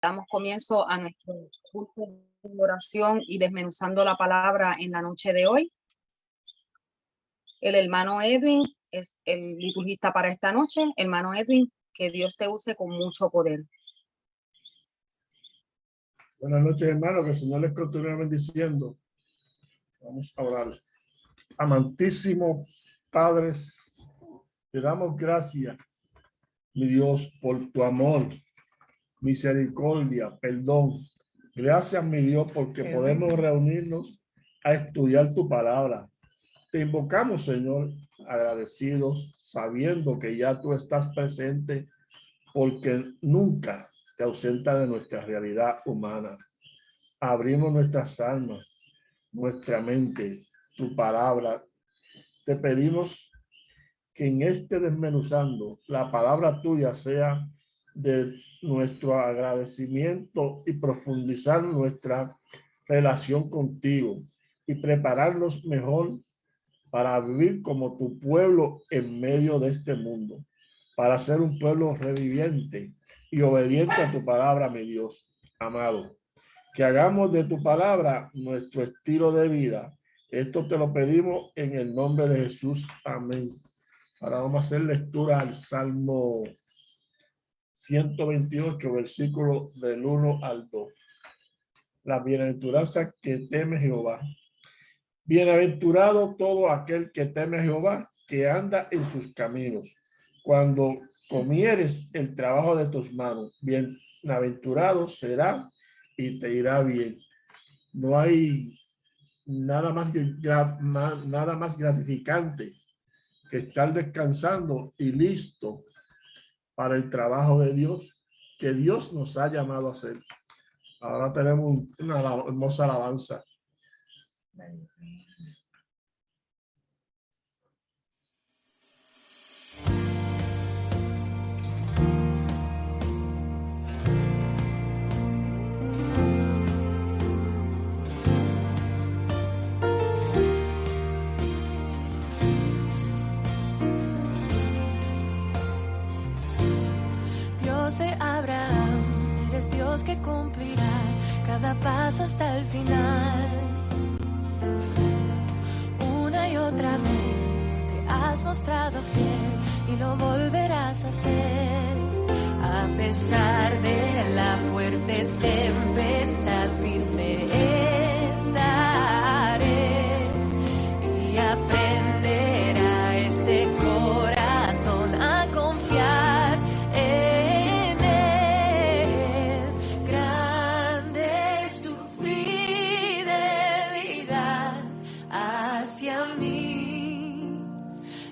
Damos comienzo a nuestro culto de oración y desmenuzando la palabra en la noche de hoy. El hermano Edwin es el liturgista para esta noche. Hermano Edwin, que Dios te use con mucho poder. Buenas noches, hermano, que el Señor les continúe bendiciendo. Vamos a orar. Amantísimo Padre, te damos gracias, mi Dios, por tu amor, misericordia, perdón. Gracias, mi Dios, porque podemos reunirnos a estudiar tu palabra. Te invocamos, Señor, agradecidos, sabiendo que ya tú estás presente, porque nunca te ausenta de nuestra realidad humana. Abrimos nuestras almas, nuestra mente, tu palabra. Te pedimos que en este desmenuzando la palabra tuya sea de nuestro agradecimiento y profundizar nuestra relación contigo y prepararnos mejor para vivir como tu pueblo en medio de este mundo, para ser un pueblo reviviente y obediente a tu palabra, mi Dios amado. Que hagamos de tu palabra nuestro estilo de vida. Esto te lo pedimos en el nombre de Jesús. Amén. Ahora vamos a hacer lectura al Salmo 128, versículo del 1 al 2. La bienaventuranza que teme Jehová. Bienaventurado todo aquel que teme a Jehová, que anda en sus caminos. Cuando comieres el trabajo de tus manos, bienaventurado será y te irá bien. No hay nada más gratificante que estar descansando y listo para el trabajo de Dios que Dios nos ha llamado a hacer. Ahora tenemos una hermosa alabanza. Dios de Abraham, eres Dios que cumplirá cada paso hasta el final. Una y otra vez te has mostrado fiel y lo volverás a hacer. A pesar de la fuerte tempestad, firme estaré y aprenderá este corazón a confiar en él. Grande es tu fidelidad hacia mí.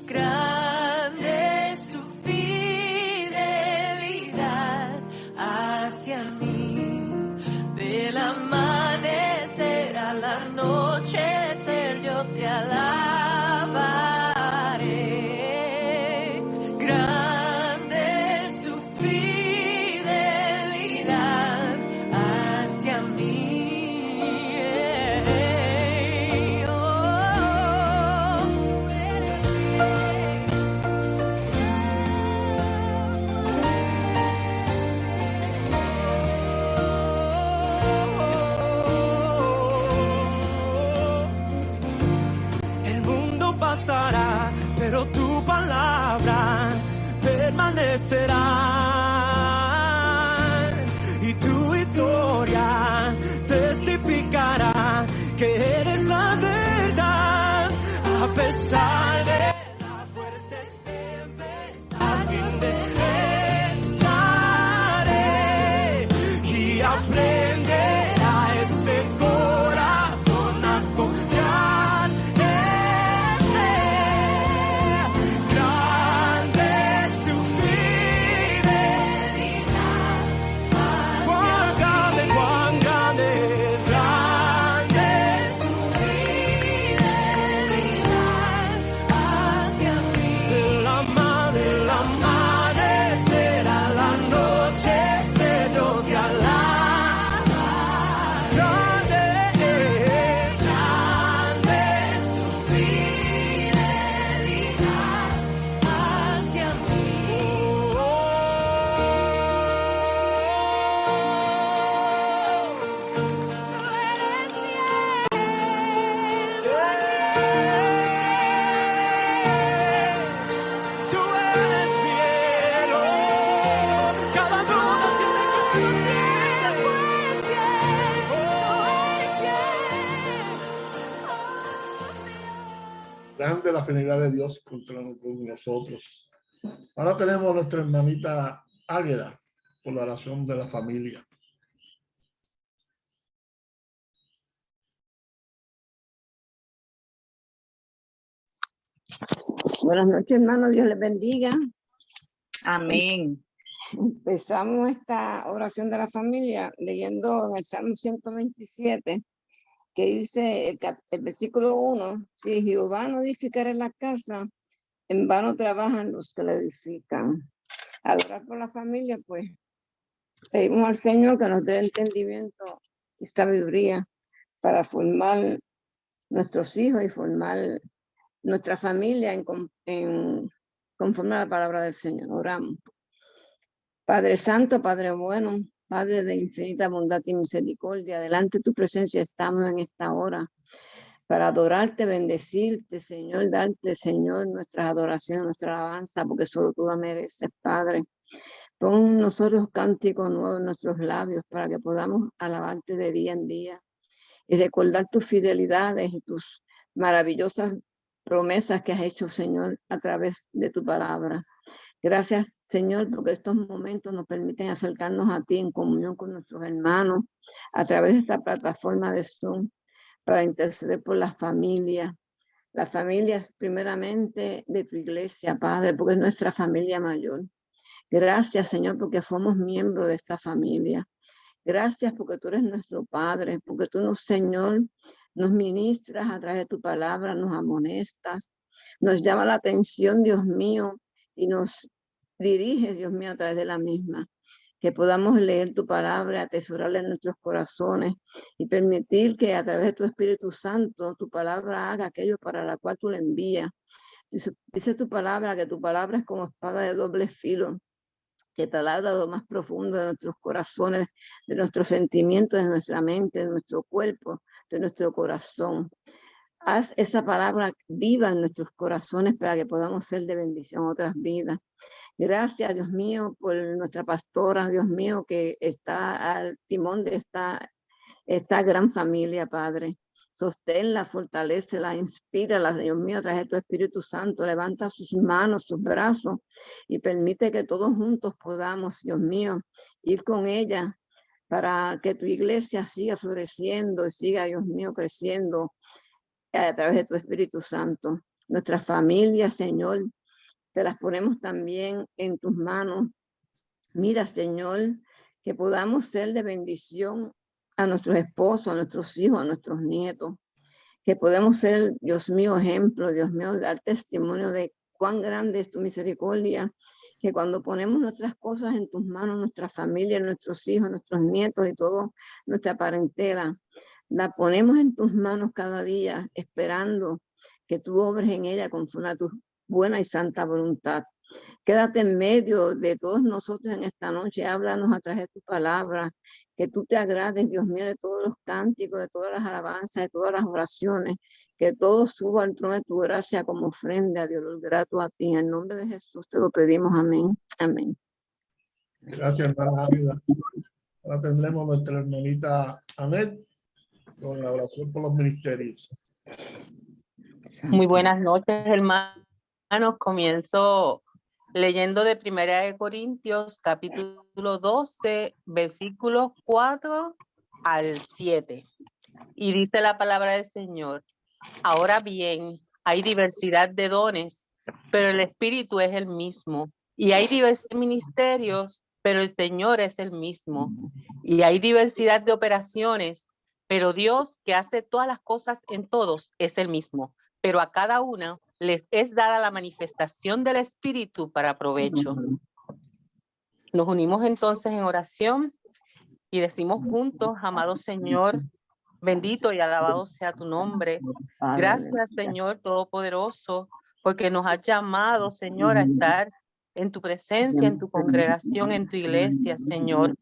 Grande es tu fidelidad hacia mí. Del amanecer al anochecer yo te alabaré. Grande es tu fidelidad hacia mí. El mundo pasará, pero tu palabra permanecerá. Y tu historia testificará que eres la verdad. A pesar de la fuerte tempestad, firme estaré y aprenderá ese corazón a confiar en él. Grande es tu fidelidad. Cuán grande, grande es tu fidelidad hacia mí. Del amanecer a la noche yo te alabaré. grande la fidelidad de Dios contra nosotros. Ahora tenemos a nuestra hermanita Águeda por la oración de la familia. Buenas noches, hermanos. Dios les bendiga. Amén. Empezamos esta oración de la familia leyendo en el Salmo 127, que dice el versículo 1, si Jehová no edificara la casa, en vano trabajan los que la edifican. Al orar por la familia, pues, pedimos al Señor que nos dé entendimiento y sabiduría para formar nuestros hijos y formar nuestra familia conforme a la palabra del Señor. Oramos. Padre Santo, Padre bueno, Padre de infinita bondad y misericordia, delante de tu presencia estamos en esta hora para adorarte, bendecirte, Señor, darte, Señor, nuestras adoraciones, nuestra alabanza, porque solo tú la mereces, Padre. Pon nosotros cánticos nuevos en nuestros labios para que podamos alabarte de día en día y recordar tus fidelidades y tus maravillosas promesas que has hecho, Señor, a través de tu palabra. Gracias, Señor, porque estos momentos nos permiten acercarnos a ti en comunión con nuestros hermanos a través de esta plataforma de Zoom para interceder por las familias primeramente de tu iglesia, Padre, porque es nuestra familia mayor. Gracias, Señor, porque somos miembros de esta familia. Gracias porque tú eres nuestro Padre, porque tú, Señor, nos ministras a través de tu palabra, nos amonestas, nos llama la atención, Dios mío, y nos diriges, Dios mío, a través de la misma. Que podamos leer tu palabra, atesorarla en nuestros corazones y permitir que a través de tu Espíritu Santo tu palabra haga aquello para la cual tú la envías. Dice tu palabra que tu palabra es como espada de doble filo, que taladra lo más profundo de nuestros corazones, de nuestros sentimientos, de nuestra mente, de nuestro cuerpo, de nuestro corazón. Haz esa palabra viva en nuestros corazones para que podamos ser de bendición a otras vidas. Gracias, Dios mío, por nuestra pastora, Dios mío, que está al timón de esta gran familia, Padre. Sosténla, fortalécela, inspírala, Dios mío, a través de tu Espíritu Santo. Levanta sus manos, sus brazos y permite que todos juntos podamos, Dios mío, ir con ella para que tu iglesia siga floreciendo y siga, Dios mío, creciendo a través de tu Espíritu Santo. Nuestras familias, Señor, te las ponemos también en tus manos. Mira, Señor, que podamos ser de bendición a nuestros esposos, a nuestros hijos, a nuestros nietos. Que podemos ser, Dios mío, ejemplo, Dios mío, dar testimonio de cuán grande es tu misericordia. Que cuando ponemos nuestras cosas en tus manos, nuestra familia, nuestros hijos, nuestros nietos y toda nuestra parentela, la ponemos en tus manos cada día, esperando que tú obres en ella conforme a tu buena y santa voluntad. Quédate en medio de todos nosotros en esta noche, háblanos a través de tu palabra, que tú te agrades, Dios mío, de todos los cánticos, de todas las alabanzas, de todas las oraciones, que todo suba al trono de tu gracia como ofrenda a Dios, grato a ti. En el nombre de Jesús te lo pedimos, amén. Amén. Gracias, hermana Águeda. Ahora tendremos nuestra hermanita Anet con la oración por los ministerios. Muy buenas noches, hermanos. Comienzo leyendo de 1 Corintios, capítulo 12, versículos 4 al 7. Y dice la palabra del Señor: ahora bien, hay diversidad de dones, pero el Espíritu es el mismo. Y hay diversidad de ministerios, pero el Señor es el mismo. Y hay diversidad de operaciones, pero Dios, que hace todas las cosas en todos, es el mismo. Pero a cada uno les es dada la manifestación del Espíritu para provecho. Nos unimos entonces en oración y decimos juntos: amado Señor, bendito y alabado sea tu nombre. Gracias, Señor Todopoderoso, porque nos has llamado, Señor, a estar en tu presencia, en tu congregación, en tu iglesia, Señor.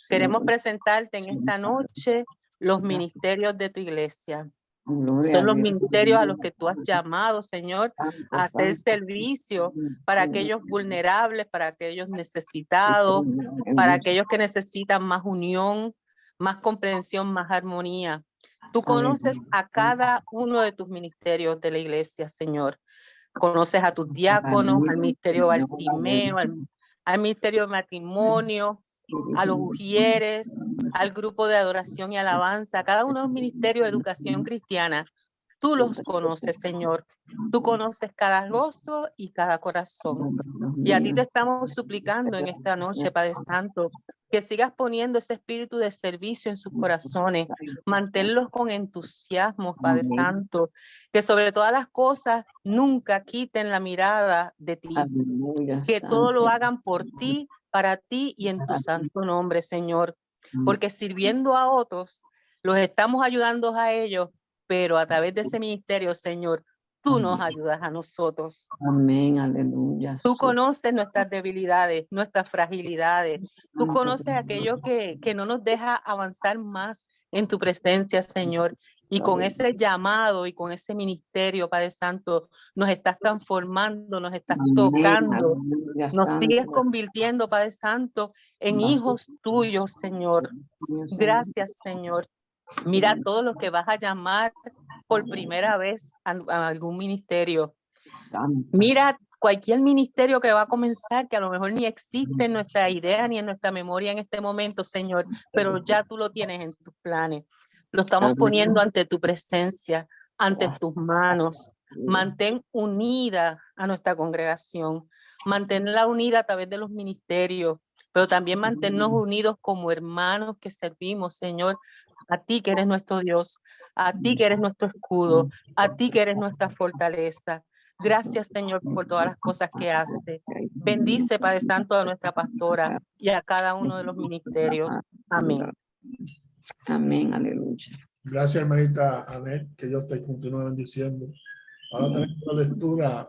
Queremos presentarte en esta noche los ministerios de tu iglesia. Son los ministerios a los que tú has llamado, Señor, a hacer servicio para aquellos vulnerables, para aquellos necesitados, para aquellos que necesitan más unión, más comprensión, más armonía. Tú conoces a cada uno de tus ministerios de la iglesia, Señor. Conoces a tus diáconos, al ministerio Bartimeo, al ministerio de matrimonio, a los ujieres, al grupo de adoración y alabanza, cada uno de los ministerios de educación cristiana. Tú los conoces, Señor. Tú conoces cada rostro y cada corazón. Y a ti te estamos suplicando en esta noche, Padre Santo, que sigas poniendo ese espíritu de servicio en sus corazones. Manténlos con entusiasmo, Padre Santo. Que sobre todas las cosas nunca quiten la mirada de ti. Que todo lo hagan por ti, para ti y en tu santo nombre, Señor. Porque sirviendo a otros, los estamos ayudando a ellos, pero a través de ese ministerio, Señor, tú nos ayudas a nosotros. Amén, aleluya. Tú conoces nuestras debilidades, nuestras fragilidades. Tú conoces aquello que no nos deja avanzar más en tu presencia, Señor. Y con ese llamado y con ese ministerio, Padre Santo, nos estás transformando, nos estás tocando, nos sigues convirtiendo, Padre Santo, en hijos tuyos, Señor. Gracias, Señor. Mira todo lo que vas a llamar por primera vez a algún ministerio. Mira cualquier ministerio que va a comenzar, que a lo mejor ni existe en nuestra idea ni en nuestra memoria en este momento, Señor, pero ya tú lo tienes en tus planes. Lo estamos poniendo ante tu presencia, ante tus manos. Mantén unida a nuestra congregación, manténla unida a través de los ministerios, pero también mantenernos unidos como hermanos que servimos, Señor, a ti que eres nuestro Dios, a ti que eres nuestro escudo, a ti que eres nuestra fortaleza. Gracias, Señor, por todas las cosas que hace. Bendice, Padre Santo, a nuestra pastora y a cada uno de los ministerios. Amén. Amén, aleluya. Gracias, hermanita Anet, que Dios te continúe bendiciendo. Ahora tenemos la lectura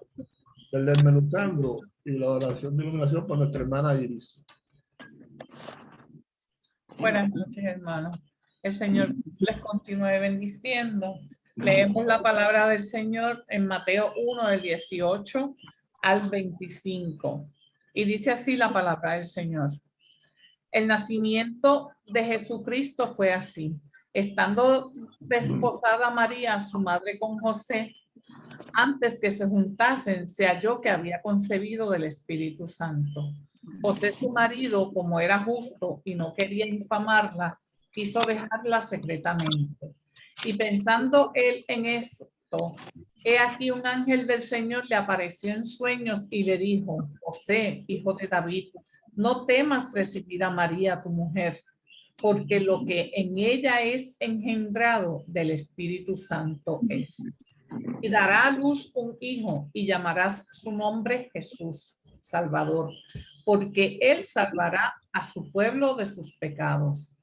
del desmenuzando y la oración de iluminación por nuestra hermana Iris. Buenas noches, hermanos. El Señor les continúe bendiciendo. Leemos la palabra del Señor en Mateo 1, del 18 al 25. Y dice así la palabra del Señor. El nacimiento de Jesucristo fue así. Estando desposada María, su madre, con José, antes que se juntasen, se halló que había concebido del Espíritu Santo. José, su marido, como era justo y no quería infamarla, quiso dejarla secretamente. Y pensando él en esto, he aquí un ángel del Señor le apareció en sueños y le dijo: José, hijo de David, no temas recibir a María, tu mujer, porque lo que en ella es engendrado del Espíritu Santo es. Y dará a luz un hijo y llamarás su nombre Jesús, Salvador, porque él salvará a su pueblo de sus pecados.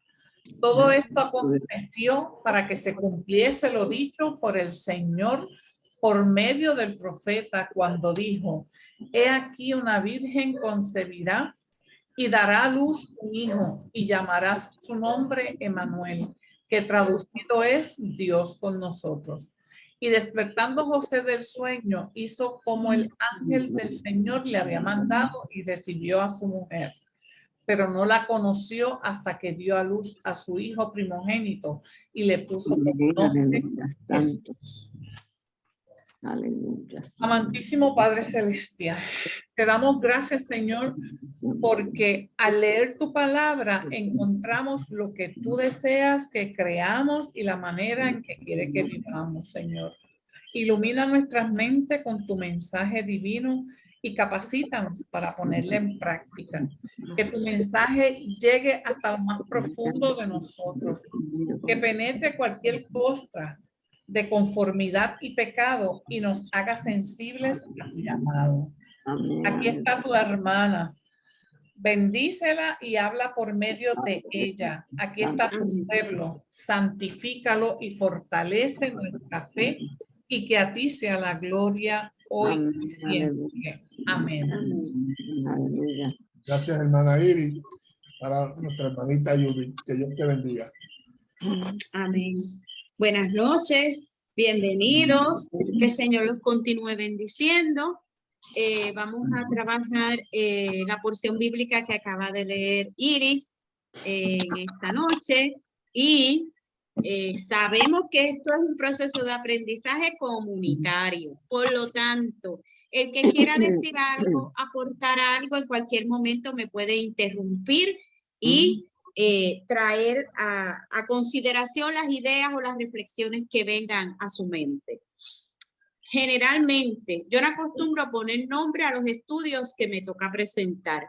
Todo esto aconteció para que se cumpliese lo dicho por el Señor por medio del profeta cuando dijo: he aquí una virgen concebirá y dará a luz un hijo y llamarás su nombre Emmanuel, que traducido es Dios con nosotros. Y despertando José del sueño, hizo como el ángel del Señor le había mandado y recibió a su mujer. Pero no la conoció hasta que dio a luz a su hijo primogénito y le puso por nombre Jesús. Aleluya. Amantísimo Padre Celestial, te damos gracias, Señor, porque al leer tu palabra encontramos lo que tú deseas que creamos y la manera en que quieres que vivamos, Señor. Ilumina nuestras mentes con tu mensaje divino y capacítanos para ponerle en práctica. Que tu mensaje llegue hasta lo más profundo de nosotros, que penetre cualquier costra de conformidad y pecado y nos haga sensibles a tu llamado. Aquí está tu hermana. Bendícela y habla por medio de ella. Aquí está tu pueblo. Santifícalo y fortalece nuestra fe y que a ti sea la gloria hoy y siempre. Amén. Gracias, hermana Iris, para nuestra hermanita Yuri. Que Dios te bendiga. Amén. Buenas noches, bienvenidos. Que el Señor los continúe bendiciendo. Vamos a trabajar la porción bíblica que acaba de leer Iris en esta noche y Sabemos que esto es un proceso de aprendizaje comunitario. Por lo tanto, el que quiera decir algo, aportar algo, en cualquier momento me puede interrumpir y traer a consideración las ideas o las reflexiones que vengan a su mente. Generalmente, yo no acostumbro a poner nombre a los estudios que me toca presentar,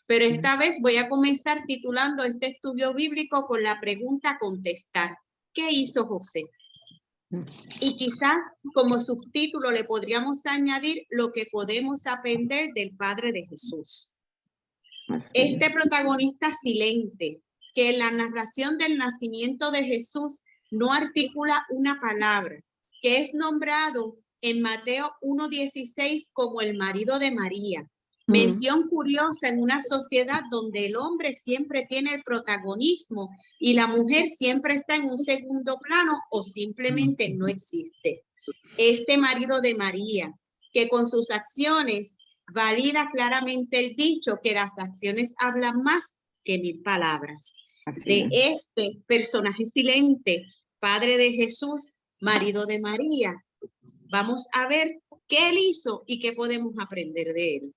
pero esta vez voy a comenzar titulando este estudio bíblico con la pregunta a contestar. ¿Qué hizo José? Y quizás como subtítulo le podríamos añadir lo que podemos aprender del Padre de Jesús. Este protagonista silente, que en la narración del nacimiento de Jesús no articula una palabra, que es nombrado en Mateo 1:16 como el marido de María. Mención curiosa en una sociedad donde el hombre siempre tiene el protagonismo y la mujer siempre está en un segundo plano o simplemente no existe. Este marido de María, que con sus acciones valida claramente el dicho que las acciones hablan más que 1000 palabras. Este personaje silente, padre de Jesús, marido de María, vamos a ver qué él hizo y qué podemos aprender de él.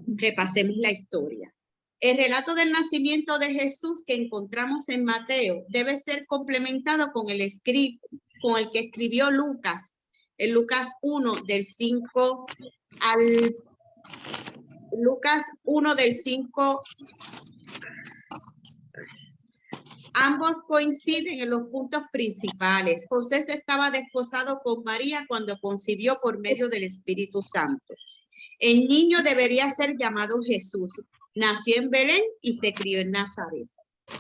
Repasemos la historia. El relato del nacimiento de Jesús que encontramos en Mateo debe ser complementado con el que escribió Lucas, en Lucas 1 del 5 al Lucas 1 del 5. Ambos coinciden en los puntos principales. José se estaba desposado con María cuando concibió por medio del Espíritu Santo. El niño debería ser llamado Jesús. Nació en Belén y se crió en Nazaret.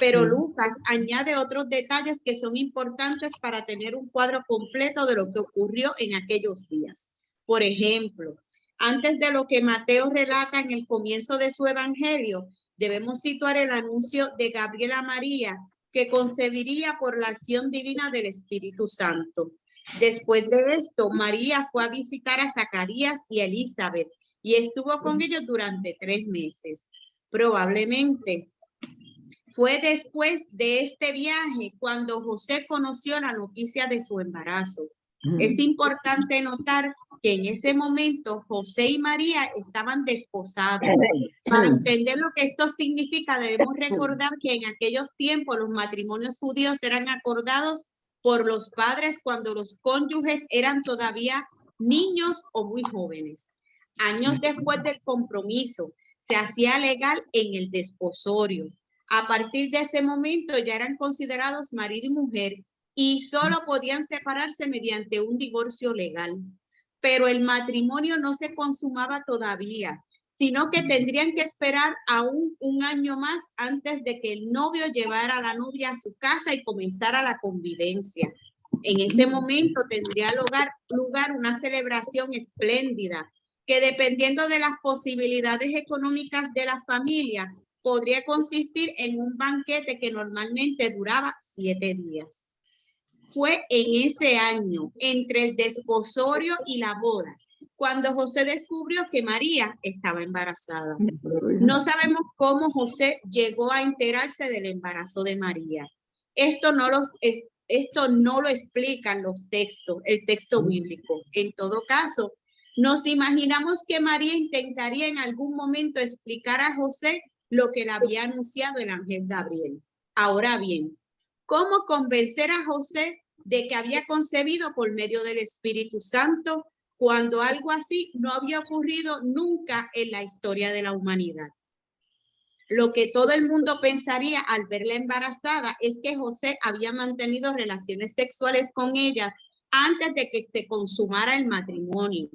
Pero Lucas añade otros detalles que son importantes para tener un cuadro completo de lo que ocurrió en aquellos días. Por ejemplo, antes de lo que Mateo relata en el comienzo de su evangelio, debemos situar el anuncio de Gabriel a María, que concebiría por la acción divina del Espíritu Santo. Después de esto, María fue a visitar a Zacarías y a Elizabeth y estuvo con ellos durante 3 meses. Probablemente fue después de este viaje cuando José conoció la noticia de su embarazo. Es importante notar que en ese momento José y María estaban desposados. Para entender lo que esto significa, debemos recordar que en aquellos tiempos los matrimonios judíos eran acordados por los padres cuando los cónyuges eran todavía niños o muy jóvenes. Años después del compromiso, se hacía legal en el desposorio. A partir de ese momento ya eran considerados marido y mujer y solo podían separarse mediante un divorcio legal. Pero el matrimonio no se consumaba todavía, sino que tendrían que esperar aún un año más antes de que el novio llevara a la novia a su casa y comenzara la convivencia. En ese momento tendría lugar una celebración espléndida que, dependiendo de las posibilidades económicas de la familia, podría consistir en un banquete que normalmente duraba 7 días. Fue en ese año, entre el desposorio y la boda, cuando José descubrió que María estaba embarazada. No sabemos cómo José llegó a enterarse del embarazo de María. Esto no lo explican los textos, el texto bíblico. En todo caso, nos imaginamos que María intentaría en algún momento explicar a José lo que le había anunciado el ángel Gabriel. Ahora bien, ¿cómo convencer a José de que había concebido por medio del Espíritu Santo cuando algo así no había ocurrido nunca en la historia de la humanidad? Lo que todo el mundo pensaría al verla embarazada es que José había mantenido relaciones sexuales con ella antes de que se consumara el matrimonio.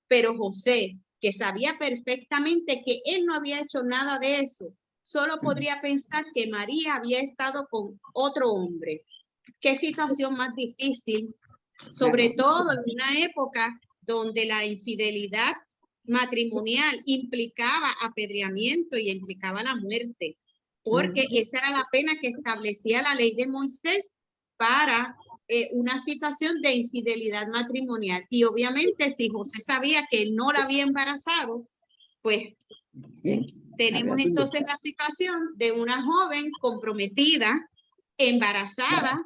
Pero José, que sabía perfectamente que él no había hecho nada de eso, solo podría pensar que María había estado con otro hombre. Qué situación más difícil, sobre todo en una época donde la infidelidad matrimonial implicaba apedreamiento y implicaba la muerte, porque esa era la pena que establecía la ley de Moisés para una situación de infidelidad matrimonial. Y obviamente si José sabía que él no la había embarazado, pues tenemos entonces la situación de una joven comprometida, embarazada,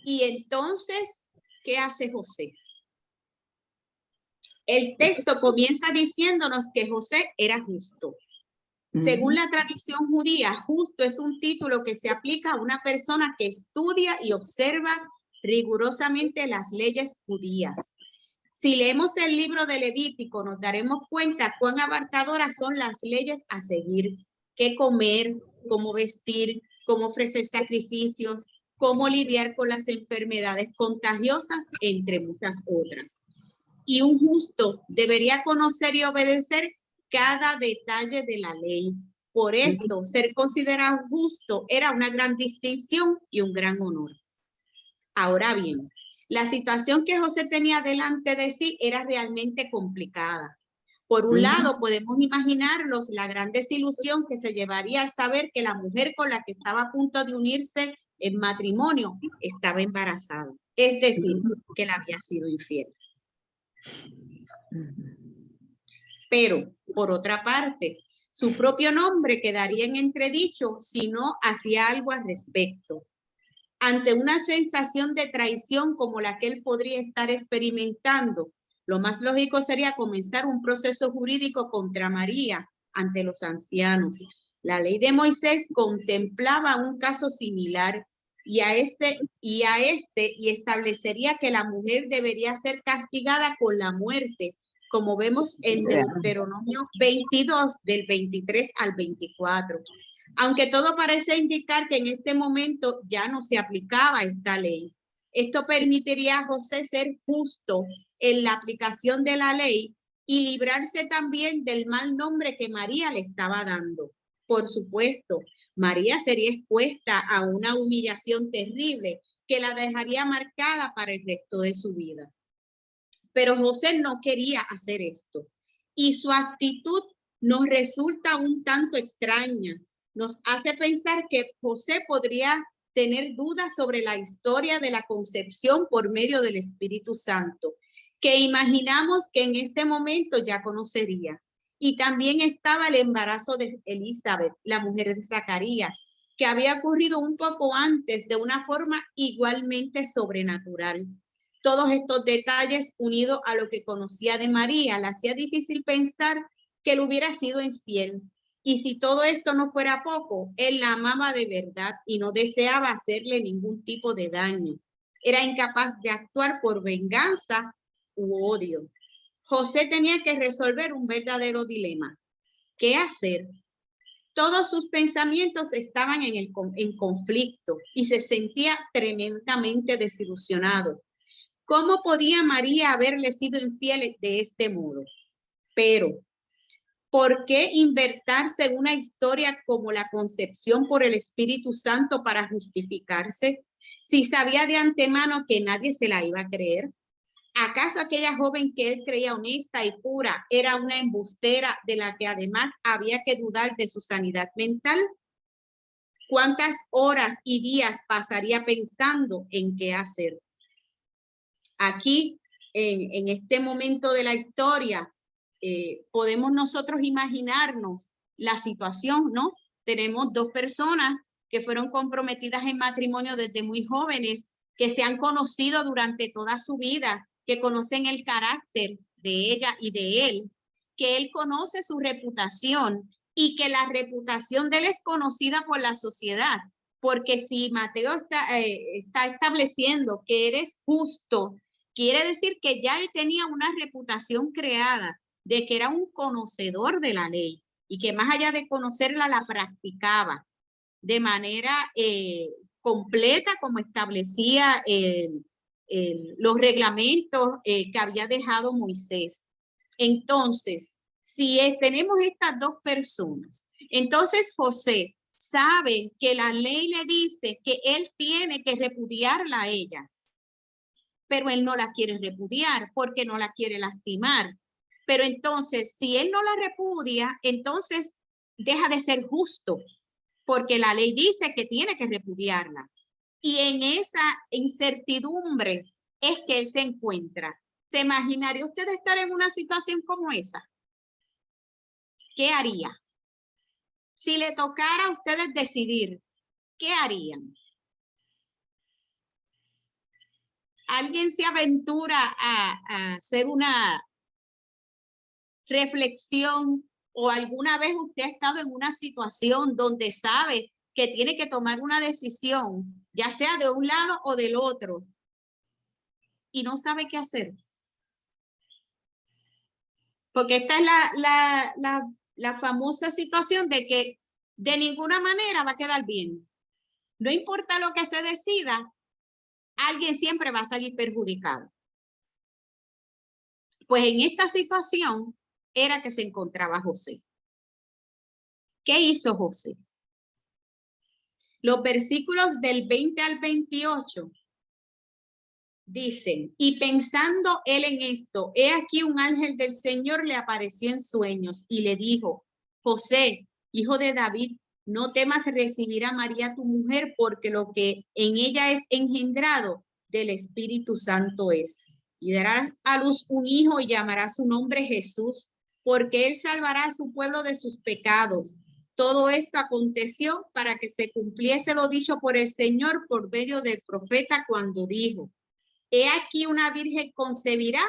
Y entonces, ¿qué hace José? El texto comienza diciéndonos que José era justo. Según la tradición judía, justo es un título que se aplica a una persona que estudia y observa rigurosamente las leyes judías. Si leemos el libro de Levítico, nos daremos cuenta cuán abarcadoras son las leyes a seguir, qué comer, cómo vestir, cómo ofrecer sacrificios, cómo lidiar con las enfermedades contagiosas, entre muchas otras. Y un justo debería conocer y obedecer cada detalle de la ley. Por esto, ser considerado justo era una gran distinción y un gran honor. Ahora bien, la situación que José tenía delante de sí era realmente complicada. Por un lado, podemos imaginarnos la gran desilusión que se llevaría al saber que la mujer con la que estaba a punto de unirse en matrimonio estaba embarazada. Es decir, que le había sido infiel. Pero, por otra parte, su propio nombre quedaría en entredicho si no hacía algo al respecto. Ante una sensación de traición como la que él podría estar experimentando, lo más lógico sería comenzar un proceso jurídico contra María ante los ancianos. La ley de Moisés contemplaba un caso similar y establecería que la mujer debería ser castigada con la muerte, como vemos en Deuteronomio 22, del 23 al 24. Aunque todo parece indicar que en este momento ya no se aplicaba esta ley. Esto permitiría a José ser justo en la aplicación de la ley y librarse también del mal nombre que María le estaba dando. Por supuesto, María sería expuesta a una humillación terrible que la dejaría marcada para el resto de su vida. Pero José no quería hacer esto y su actitud nos resulta un tanto extraña. Nos hace pensar que José podría tener dudas sobre la historia de la concepción por medio del Espíritu Santo, que imaginamos que en este momento ya conocería. Y también estaba el embarazo de Elizabeth, la mujer de Zacarías, que había ocurrido un poco antes de una forma igualmente sobrenatural. Todos estos detalles, unidos a lo que conocía de María, le hacía difícil pensar que él hubiera sido infiel. Y si todo esto no fuera poco, él la amaba de verdad y no deseaba hacerle ningún tipo de daño. Era incapaz de actuar por venganza u odio. José tenía que resolver un verdadero dilema. ¿Qué hacer? Todos sus pensamientos estaban en conflicto y se sentía tremendamente desilusionado. ¿Cómo podía María haberle sido infiel de este modo? Pero, ¿por qué inventarse una historia como la concepción por el Espíritu Santo para justificarse? Si sabía de antemano que nadie se la iba a creer. ¿Acaso aquella joven que él creía honesta y pura era una embustera de la que además había que dudar de su sanidad mental? ¿Cuántas horas y días pasaría pensando en qué hacer? Aquí, en este momento de la historia, podemos nosotros imaginarnos la situación, ¿no? Tenemos dos personas que fueron comprometidas en matrimonio desde muy jóvenes, que se han conocido durante toda su vida, que conocen el carácter de ella y de él, que él conoce su reputación y que la reputación de él es conocida por la sociedad. Porque si Mateo está estableciendo que eres justo, quiere decir que ya él tenía una reputación creada de que era un conocedor de la ley y que más allá de conocerla la practicaba de manera completa como establecía los reglamentos que había dejado Moisés. Entonces, si tenemos estas dos personas, entonces José sabe que la ley le dice que él tiene que repudiarla a ella, pero él no la quiere repudiar porque no la quiere lastimar. Pero entonces, si él no la repudia, entonces deja de ser justo, porque la ley dice que tiene que repudiarla. Y en esa incertidumbre es que él se encuentra. ¿Se imaginaría usted estar en una situación como esa? ¿Qué haría? Si le tocara a ustedes decidir, ¿qué harían? ¿Alguien se aventura a hacer una reflexión o alguna vez usted ha estado en una situación donde sabe que tiene que tomar una decisión, ya sea de un lado o del otro, y no sabe qué hacer? Porque esta es la famosa situación de que de ninguna manera va a quedar bien. No importa lo que se decida, alguien siempre va a salir perjudicado. Pues en esta situación era que se encontraba José. ¿Qué hizo José? Los versículos del 20 al 28 dicen, y pensando él en esto, he aquí un ángel del Señor le apareció en sueños y le dijo, José, hijo de David, no temas recibir a María tu mujer, porque lo que en ella es engendrado del Espíritu Santo es. Y darás a luz un hijo y llamará su nombre Jesús, porque él salvará a su pueblo de sus pecados. Todo esto aconteció para que se cumpliese lo dicho por el Señor por medio del profeta cuando dijo, he aquí una virgen concebirá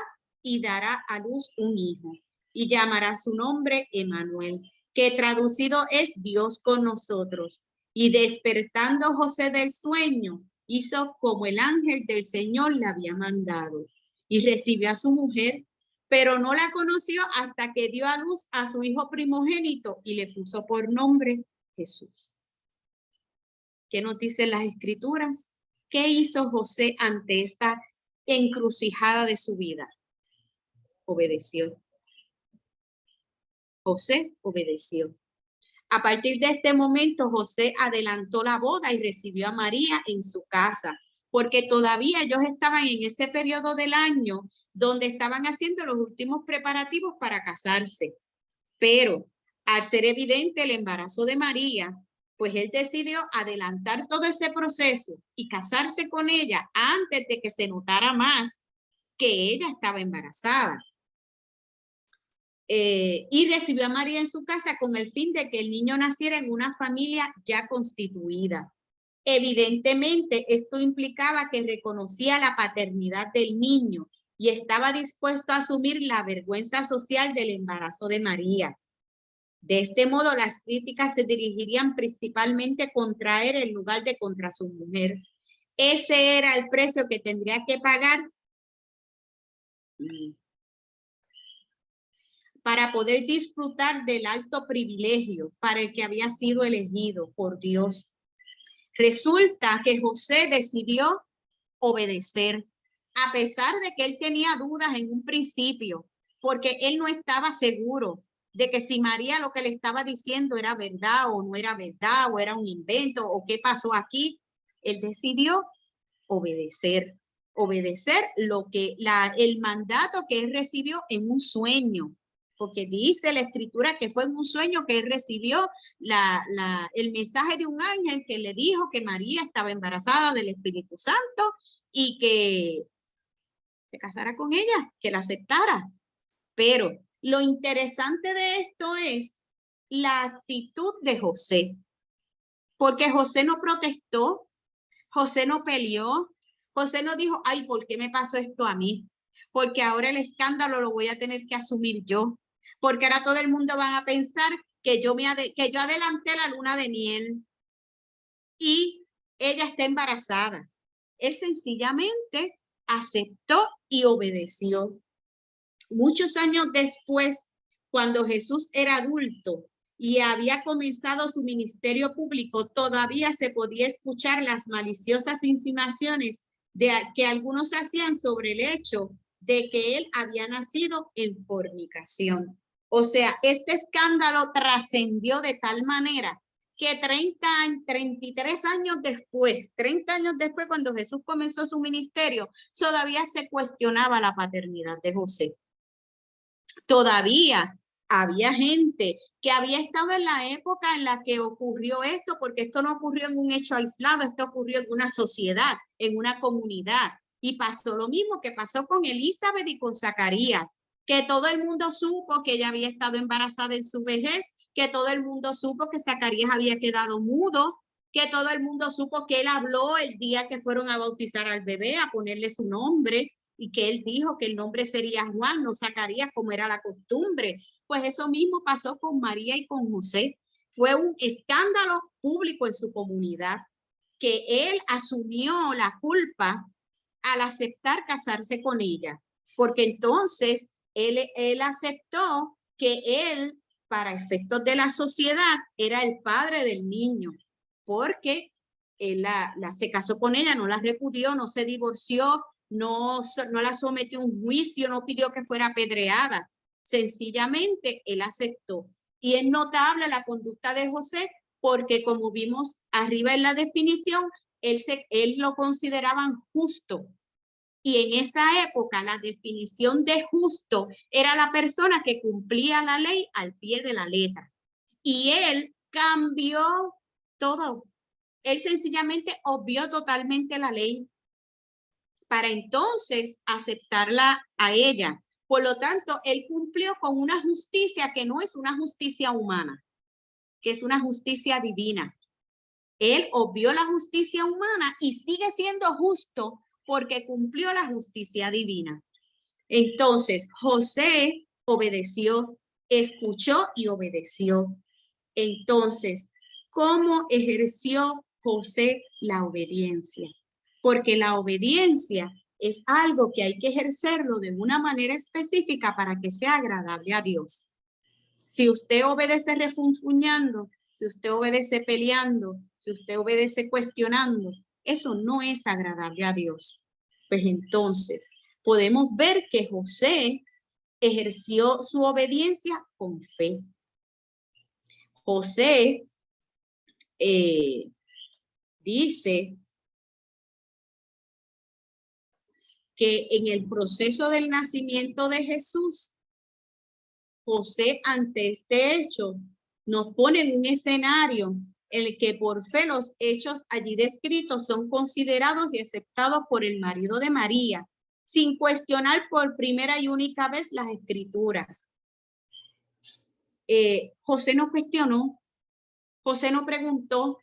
y dará a luz un hijo, y llamará su nombre Emmanuel, que traducido es Dios con nosotros. Y despertando José del sueño, hizo como el ángel del Señor le había mandado, y recibió a su mujer, pero no la conoció hasta que dio a luz a su hijo primogénito y le puso por nombre Jesús. ¿Qué nos dicen las Escrituras? ¿Qué hizo José ante esta encrucijada de su vida? Obedeció. José obedeció. A partir de este momento, José adelantó la boda y recibió a María en su casa, porque todavía ellos estaban en ese periodo del año donde estaban haciendo los últimos preparativos para casarse. Pero al ser evidente el embarazo de María, pues él decidió adelantar todo ese proceso y casarse con ella antes de que se notara más que ella estaba embarazada. Y recibió a María en su casa con el fin de que el niño naciera en una familia ya constituida. Evidentemente, esto implicaba que reconocía la paternidad del niño y estaba dispuesto a asumir la vergüenza social del embarazo de María. De este modo, las críticas se dirigirían principalmente contra él en lugar de contra su mujer. Ese era el precio que tendría que pagar para poder disfrutar del alto privilegio para el que había sido elegido por Dios. Resulta que José decidió obedecer, a pesar de que él tenía dudas en un principio, porque él no estaba seguro de que si María lo que le estaba diciendo era verdad o no era verdad, o era un invento, o qué pasó aquí. Él decidió obedecer lo que el mandato que él recibió en un sueño, porque dice la Escritura que fue en un sueño que él recibió el mensaje de un ángel que le dijo que María estaba embarazada del Espíritu Santo y que se casara con ella, que la aceptara. Pero lo interesante de esto es la actitud de José, porque José no protestó, José no peleó, José no dijo, ay, ¿por qué me pasó esto a mí? Porque ahora el escándalo lo voy a tener que asumir yo, porque ahora todo el mundo va a pensar que yo adelanté la luna de miel y ella está embarazada. Él sencillamente aceptó y obedeció. Muchos años después, cuando Jesús era adulto y había comenzado su ministerio público, todavía se podía escuchar las maliciosas insinuaciones que algunos hacían sobre el hecho de que él había nacido en fornicación. O sea, este escándalo trascendió de tal manera que 33 años después, 30 años después, cuando Jesús comenzó su ministerio, todavía se cuestionaba la paternidad de José. Todavía había gente que había estado en la época en la que ocurrió esto, porque esto no ocurrió en un hecho aislado, esto ocurrió en una sociedad, en una comunidad. Y pasó lo mismo que pasó con Elizabeth y con Zacarías, que todo el mundo supo que ella había estado embarazada en su vejez, que todo el mundo supo que Zacarías había quedado mudo, que todo el mundo supo que él habló el día que fueron a bautizar al bebé, a ponerle su nombre, y que él dijo que el nombre sería Juan, no Zacarías, como era la costumbre. Pues eso mismo pasó con María y con José. Fue un escándalo público en su comunidad, que él asumió la culpa al aceptar casarse con ella, porque entonces él aceptó que él, para efectos de la sociedad, era el padre del niño, porque él se casó con ella, no la repudió, no se divorció, no la sometió a un juicio, no pidió que fuera apedreada. Sencillamente él aceptó. Y es notable la conducta de José, porque como vimos arriba en la definición, él lo consideraban justo. Y en esa época la definición de justo era la persona que cumplía la ley al pie de la letra. Y él cambió todo. Él sencillamente obvió totalmente la ley para entonces aceptarla a ella. Por lo tanto, él cumplió con una justicia que no es una justicia humana, que es una justicia divina. Él obvió la justicia humana y sigue siendo justo porque cumplió la justicia divina. Entonces, José obedeció, escuchó y obedeció. Entonces, ¿cómo ejerció José la obediencia? Porque la obediencia es algo que hay que ejercerlo de una manera específica para que sea agradable a Dios. Si usted obedece refunfuñando, si usted obedece peleando, si usted obedece cuestionando, eso no es agradable a Dios. Pues entonces podemos ver que José ejerció su obediencia con fe. José dice que en el proceso del nacimiento de Jesús, José, ante este hecho, nos pone en un escenario en el que por fe los hechos allí descritos son considerados y aceptados por el marido de María, sin cuestionar por primera y única vez las escrituras. José no cuestionó, José no preguntó,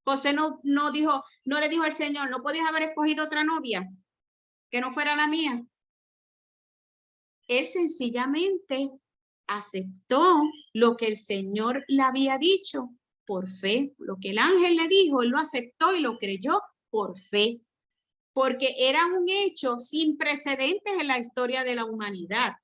José no le dijo al Señor, ¿no podías haber escogido otra novia que no fuera la mía? Él sencillamente aceptó lo que el Señor le había dicho por fe. Lo que el ángel le dijo, él lo aceptó y lo creyó por fe. Porque era un hecho sin precedentes en la historia de la humanidad.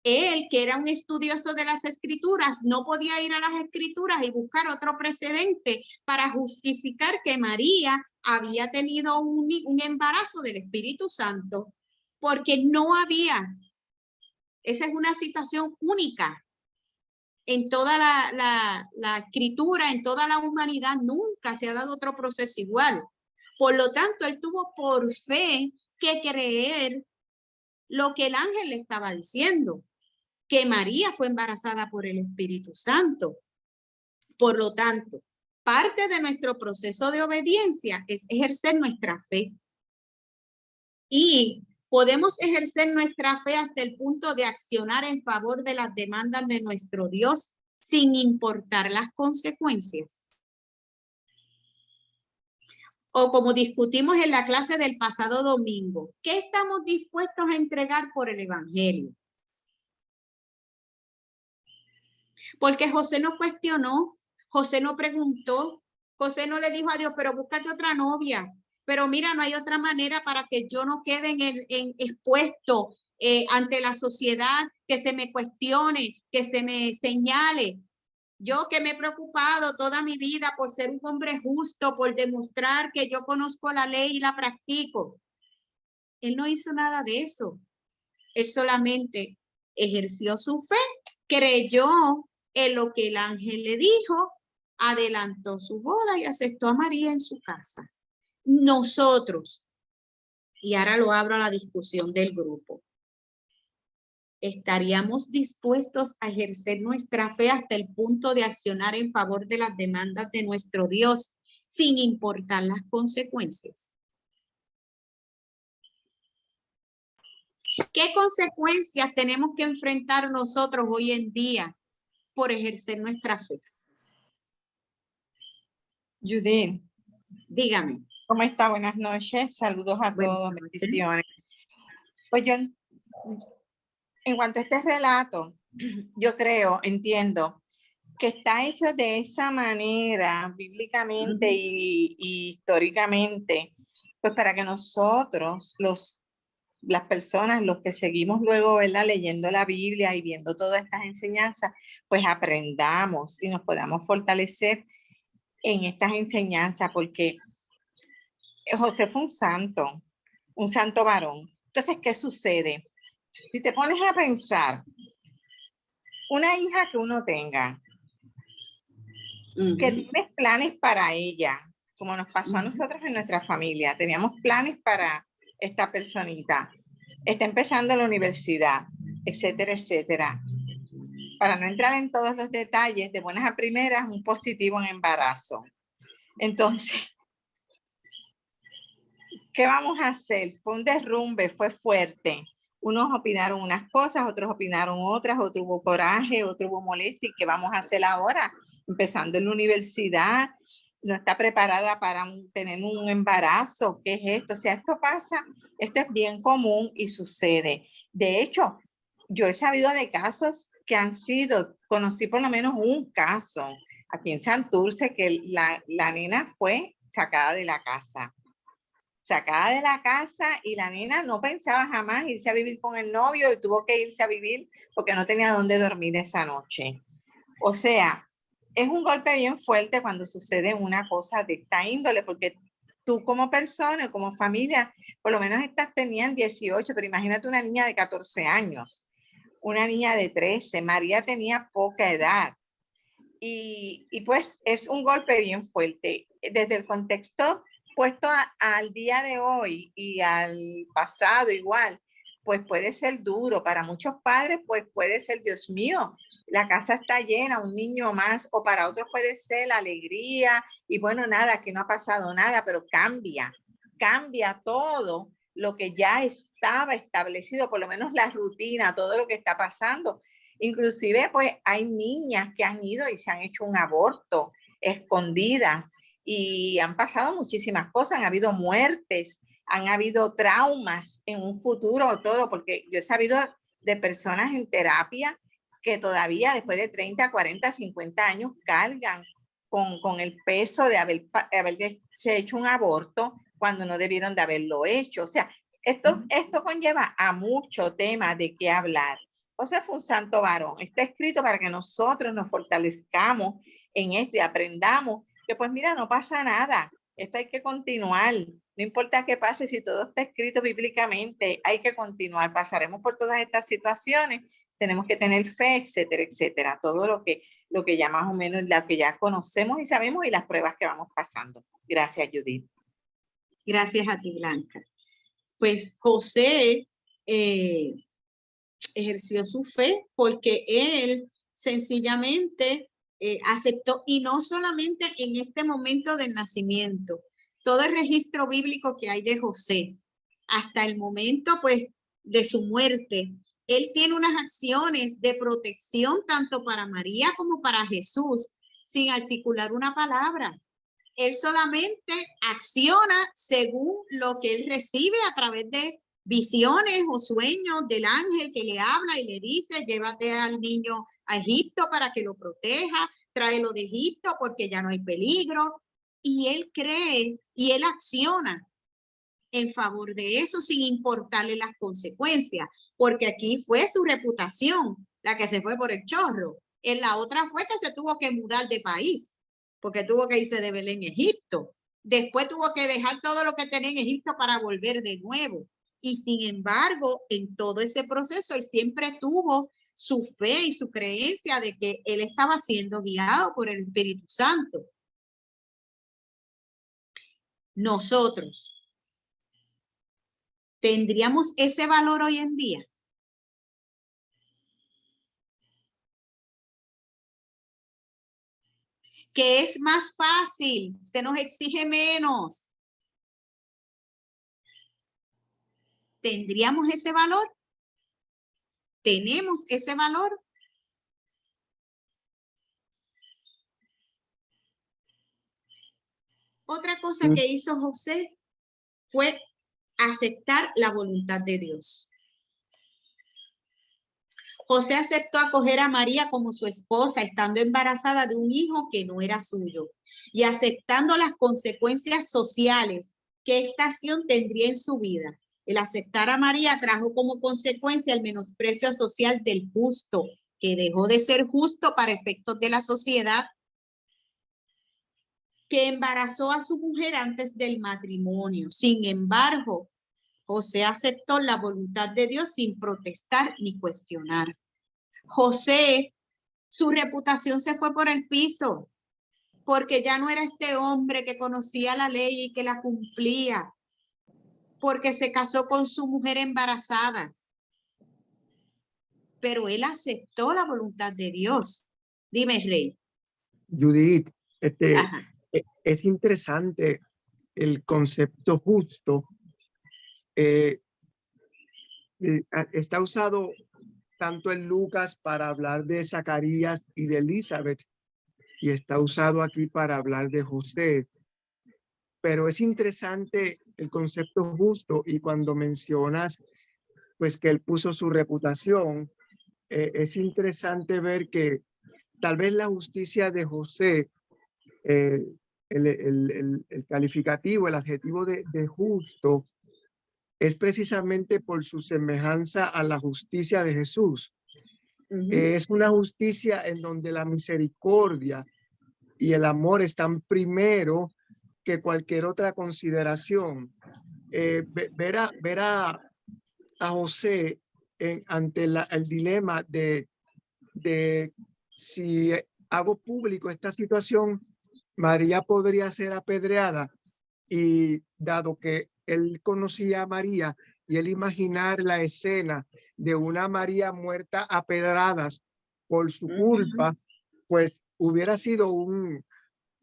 Él, que era un estudioso de las escrituras, no podía ir a las escrituras y buscar otro precedente para justificar que María había tenido un embarazo del Espíritu Santo, porque no había. Esa es una situación única en toda la escritura, en toda la humanidad. Nunca se ha dado otro proceso igual. Por lo tanto, él tuvo por fe que creer lo que el ángel le estaba diciendo, que María fue embarazada por el Espíritu Santo. Por lo tanto, parte de nuestro proceso de obediencia es ejercer nuestra fe. Y podemos ejercer nuestra fe hasta el punto de accionar en favor de las demandas de nuestro Dios sin importar las consecuencias. O como discutimos en la clase del pasado domingo, ¿qué estamos dispuestos a entregar por el Evangelio? Porque José no cuestionó, José no preguntó, José no le dijo a Dios, pero búscate otra novia. Pero mira, no hay otra manera para que yo no quede expuesto ante la sociedad, que se me cuestione, que se me señale. Yo que me he preocupado toda mi vida por ser un hombre justo, por demostrar que yo conozco la ley y la practico. Él no hizo nada de eso. Él solamente ejerció su fe, creyó en lo que el ángel le dijo, adelantó su boda y aceptó a María en su casa. Nosotros, y ahora lo abro a la discusión del grupo, ¿estaríamos dispuestos a ejercer nuestra fe hasta el punto de accionar en favor de las demandas de nuestro Dios sin importar las consecuencias? ¿Qué consecuencias tenemos que enfrentar nosotros hoy en día por ejercer nuestra fe? Judith, Dígame. ¿cómo está? Buenas noches. Saludos a Buenas todos. noches. Bendiciones. Pues yo, en cuanto a este relato, yo creo, entiendo, que está hecho de esa manera, bíblicamente y históricamente, pues para que nosotros, las personas, los que seguimos luego, ¿verdad?, leyendo la Biblia y viendo todas estas enseñanzas, pues aprendamos y nos podamos fortalecer en estas enseñanzas, porque José fue un santo varón. Entonces, ¿qué sucede? Si te pones a pensar, una hija que uno tenga, que tienes planes para ella, como nos pasó a nosotros en nuestra familia, teníamos planes para esta personita, está empezando la universidad, etcétera, etcétera. Para no entrar en todos los detalles, de buenas a primeras, un positivo en embarazo. Entonces, ¿qué vamos a hacer? Fue un derrumbe, fue fuerte. Unos opinaron unas cosas, otros opinaron otras, otro hubo coraje, otro hubo molestia. ¿Y qué vamos a hacer ahora? Empezando en la universidad, no está preparada para tener un embarazo. ¿Qué es esto? O sea, esto pasa, esto es bien común y sucede. De hecho, yo he sabido de casos que han sido, conocí por lo menos un caso aquí en Santurce, que la nena fue sacada de la casa y la nena no pensaba jamás irse a vivir con el novio y tuvo que irse a vivir porque no tenía dónde dormir esa noche. O sea, es un golpe bien fuerte cuando sucede una cosa de esta índole, porque tú como persona, como familia, por lo menos estas tenían 18, pero imagínate una niña de 14 años, una niña de 13, María tenía poca edad. Y pues es un golpe bien fuerte. Desde el contexto puesto al día de hoy y al pasado igual, pues puede ser duro. Para muchos padres, pues puede ser, Dios mío, la casa está llena, un niño más, o para otros puede ser la alegría y bueno, nada, que no ha pasado nada, pero cambia todo lo que ya estaba establecido, por lo menos la rutina, todo lo que está pasando. Inclusive, pues hay niñas que han ido y se han hecho un aborto escondidas y han pasado muchísimas cosas, han habido muertes, han habido traumas en un futuro, todo, porque yo he sabido de personas en terapia que todavía después de 30, 40, 50 años cargan con el peso de haberse hecho un aborto cuando no debieron de haberlo hecho. O sea, esto conlleva a mucho tema de qué hablar. José fue un santo varón. Está escrito para que nosotros nos fortalezcamos en esto y aprendamos que pues mira, no pasa nada. Esto hay que continuar. No importa qué pase, si todo está escrito bíblicamente, hay que continuar. Pasaremos por todas estas situaciones, tenemos que tener fe, etcétera, etcétera. Todo lo que ya más o menos, lo que ya conocemos y sabemos y las pruebas que vamos pasando. Gracias, Judith. Gracias a ti, Blanca. Pues José ejerció su fe porque él sencillamente aceptó, y no solamente en este momento del nacimiento, todo el registro bíblico que hay de José, hasta el momento pues de su muerte, él tiene unas acciones de protección tanto para María como para Jesús, sin articular una palabra. Él solamente acciona según lo que él recibe a través de visiones o sueños del ángel que le habla y le dice, llévate al niño a Egipto para que lo proteja, tráelo de Egipto porque ya no hay peligro. Y él cree y él acciona en favor de eso sin importarle las consecuencias, porque aquí fue su reputación la que se fue por el chorro. En la otra fue que se tuvo que mudar de país, porque tuvo que irse de Belén a Egipto. Después tuvo que dejar todo lo que tenía en Egipto para volver de nuevo. Y sin embargo, en todo ese proceso, él siempre tuvo su fe y su creencia de que él estaba siendo guiado por el Espíritu Santo. Nosotros ¿tendríamos ese valor hoy en día? Que es más fácil, se nos exige menos. ¿Tendríamos ese valor? ¿Tenemos ese valor? Otra cosa que hizo José fue aceptar la voluntad de Dios. José aceptó acoger a María como su esposa, estando embarazada de un hijo que no era suyo, y aceptando las consecuencias sociales que esta acción tendría en su vida. El aceptar a María trajo como consecuencia el menosprecio social del justo, que dejó de ser justo para efectos de la sociedad, que embarazó a su mujer antes del matrimonio. Sin embargo, José aceptó la voluntad de Dios sin protestar ni cuestionar. José, su reputación se fue por el piso, porque ya no era este hombre que conocía la ley y que la cumplía, porque se casó con su mujer embarazada. Pero él aceptó la voluntad de Dios. Dime, Rey. Judith, es interesante el concepto justo. Está usado tanto en Lucas para hablar de Zacarías y de Elizabeth, y está usado aquí para hablar de José. Pero es interesante el concepto justo, y cuando mencionas pues que él puso su reputación, es interesante ver que tal vez la justicia de José, el calificativo, el adjetivo de justo, es precisamente por su semejanza a la justicia de Jesús. Es una justicia en donde la misericordia y el amor están primero que cualquier otra consideración. Ver a José ante el dilema de si hago público esta situación, María podría ser apedreada, y dado que él conocía a María y él imaginar la escena de una María muerta a pedradas por su culpa, pues hubiera sido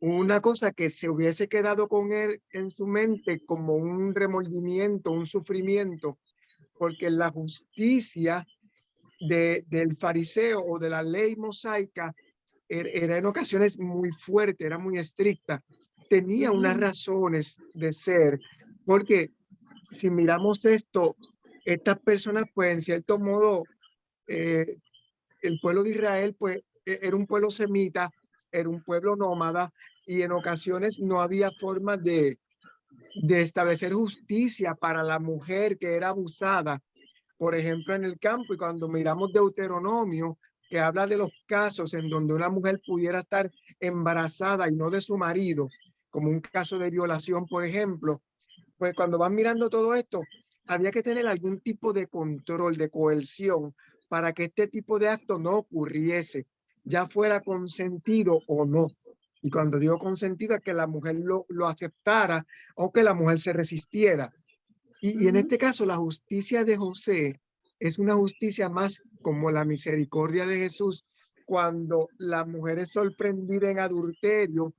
una cosa que se hubiese quedado con él en su mente como un remordimiento, un sufrimiento, porque la justicia del fariseo o de la ley mosaica era en ocasiones muy fuerte, era muy estricta, tenía unas razones de ser, porque si miramos esto, estas personas pues en cierto modo, el pueblo de Israel pues era un pueblo semita, era un pueblo nómada, y en ocasiones no había forma de establecer justicia para la mujer que era abusada, por ejemplo, en el campo. Y cuando miramos Deuteronomio, que habla de los casos en donde una mujer pudiera estar embarazada y no de su marido, como un caso de violación, por ejemplo, pues cuando van mirando todo esto, había que tener algún tipo de control, de coerción, para que este tipo de acto no ocurriese, ya fuera consentido o no. Y cuando digo consentido, es que la mujer lo aceptara o que la mujer se resistiera. Y en este caso, la justicia de José es una justicia más como la misericordia de Jesús, cuando la mujer es sorprendida en adulterio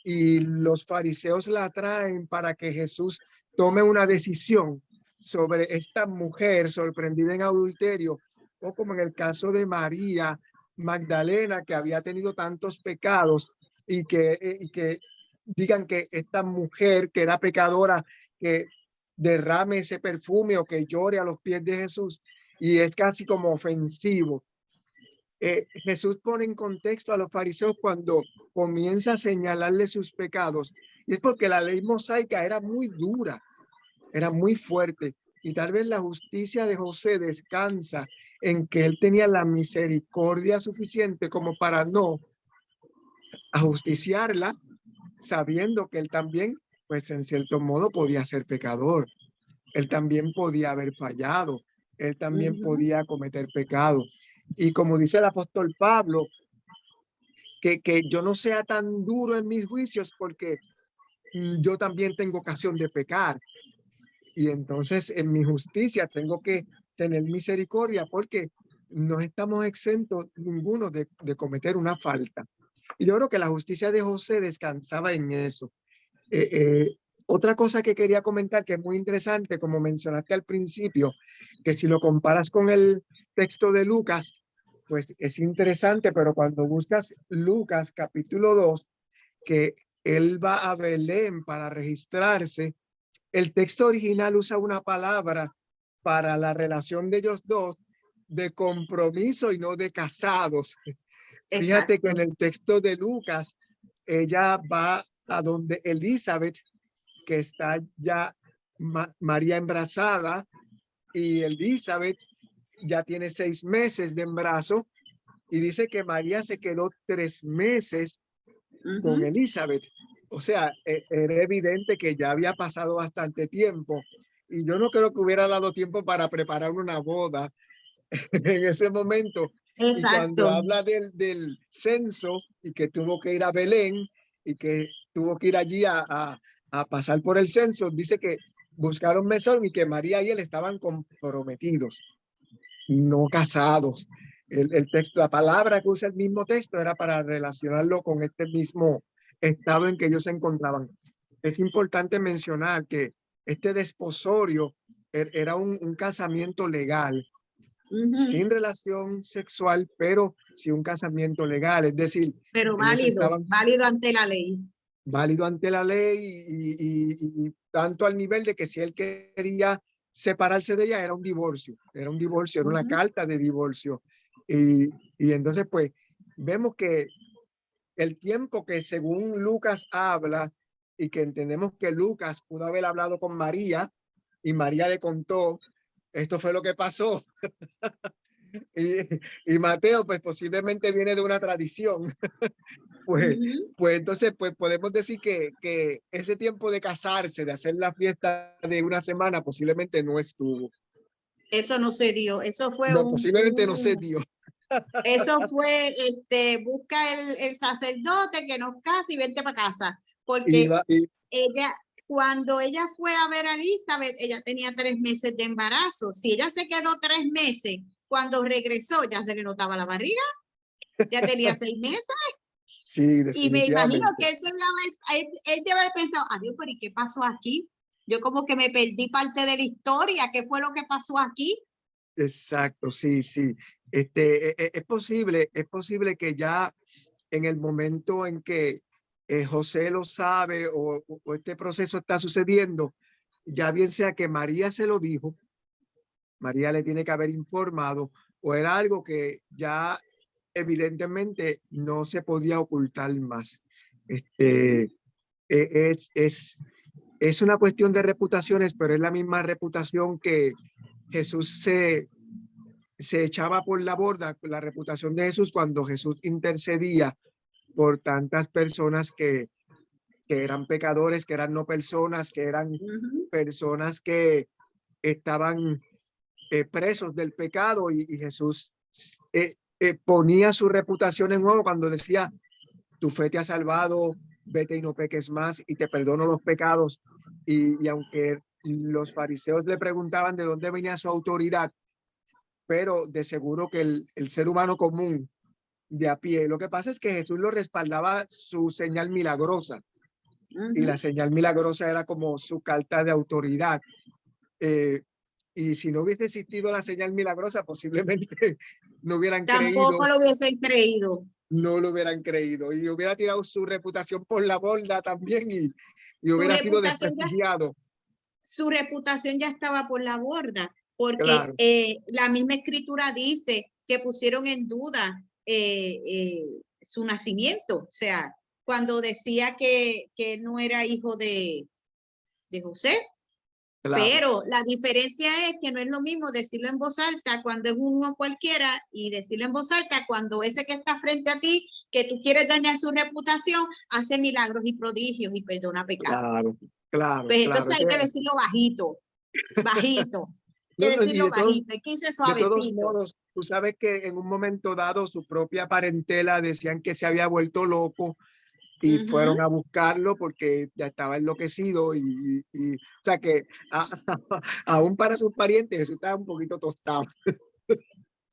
y los fariseos la traen para que Jesús tome una decisión sobre esta mujer sorprendida en adulterio, o como en el caso de María Magdalena, que había tenido tantos pecados, y que digan que esta mujer que era pecadora, que derrame ese perfume o que llore a los pies de Jesús, y es casi como ofensivo. Jesús pone en contexto a los fariseos cuando comienza a señalarle sus pecados, y es porque la ley mosaica era muy dura, era muy fuerte, y tal vez la justicia de José descansa en que él tenía la misericordia suficiente como para no ajusticiarla, sabiendo que él también, pues en cierto modo, podía ser pecador. Él también podía haber fallado, él también podía cometer pecado. Y como dice el apóstol Pablo, que yo no sea tan duro en mis juicios, porque yo también tengo ocasión de pecar. Y entonces en mi justicia tengo que tener misericordia, porque no estamos exentos ninguno de cometer una falta. Y yo creo que la justicia de José descansaba en eso. Otra cosa que quería comentar, que es muy interesante, como mencionaste al principio, que si lo comparas con el texto de Lucas, pues es interesante, pero cuando buscas Lucas capítulo 2, que él va a Belén para registrarse. El texto original usa una palabra para la relación de ellos dos de compromiso y no de casados. Fíjate que en el texto de Lucas, ella va a donde Elizabeth, que está ya María embarazada, y Elizabeth ya tiene 6 meses de embarazo, y dice que María se quedó 3 meses con Elizabeth. O sea, era evidente que ya había pasado bastante tiempo, y yo no creo que hubiera dado tiempo para preparar una boda en ese momento. Y cuando habla del censo y que tuvo que ir a Belén y que tuvo que ir allí a pasar por el censo, dice que buscaron mesón y que María y él estaban comprometidos, no casados. El texto, la palabra que usa el mismo texto era para relacionarlo con este mismo estado en que ellos se encontraban. Es importante mencionar que este desposorio era un casamiento legal, sin relación sexual, pero sí un casamiento legal, es decir, pero válido, válido ante la ley. Válido ante la ley y tanto al nivel de que si él quería separarse de ella era un divorcio, era una carta de divorcio. Y entonces pues vemos que el tiempo que según Lucas habla y que entendemos que Lucas pudo haber hablado con María y María le contó, esto fue lo que pasó. y Mateo pues posiblemente viene de una tradición. pues entonces pues podemos decir que ese tiempo de casarse, de hacer la fiesta de una semana posiblemente no estuvo. Eso no se dio, eso fue posiblemente no se dio. Eso fue, busca el sacerdote que nos case y vente para casa, porque ella, cuando ella fue a ver a Elizabeth, ella tenía 3 meses de embarazo. Si ella se quedó 3 meses, cuando regresó ya se le notaba la barriga, ya tenía 6 meses. Sí, y me imagino que él debe haber pensado, adiós, pero ¿y qué pasó aquí? Yo como que me perdí parte de la historia, ¿qué fue lo que pasó aquí? Exacto, sí, sí. Es posible que ya en el momento en que José lo sabe o este proceso está sucediendo, ya bien sea que María se lo dijo, María le tiene que haber informado, o era algo que ya evidentemente no se podía ocultar más. Es una cuestión de reputaciones, pero es la misma reputación que Jesús se echaba por la borda, la reputación de Jesús cuando Jesús intercedía por tantas personas que eran pecadores, que eran no personas, que eran personas que estaban presos del pecado y Jesús ponía su reputación en juego cuando decía, tu fe te ha salvado, vete y no peques más y te perdono los pecados. Y aunque los fariseos le preguntaban de dónde venía su autoridad, pero de seguro que el ser humano común de a pie, lo que pasa es que Jesús lo respaldaba su señal milagrosa y la señal milagrosa era como su carta de autoridad. Y si no hubiese existido la señal milagrosa, posiblemente no hubieran creído. Tampoco lo hubiesen creído. No lo hubieran creído y hubiera tirado su reputación por la borda también y hubiera sido desprestigiado. Su reputación ya estaba por la borda, porque claro. La misma escritura dice que pusieron en duda su nacimiento, o sea, cuando decía que no era hijo de José. Claro. Pero la diferencia es que no es lo mismo decirlo en voz alta cuando es uno cualquiera y decirlo en voz alta cuando ese que está frente a ti, que tú quieres dañar su reputación, hace milagros y prodigios y perdona pecados. Claro, claro. Pues entonces hay que decirlo bajito, bajito. Hay que decirlo bajito, hay que irse suavecito. De todos modos, tú sabes que en un momento dado su propia parentela decían que se había vuelto loco y fueron a buscarlo porque ya estaba enloquecido y o sea que aún para sus parientes eso estaba un poquito tostado.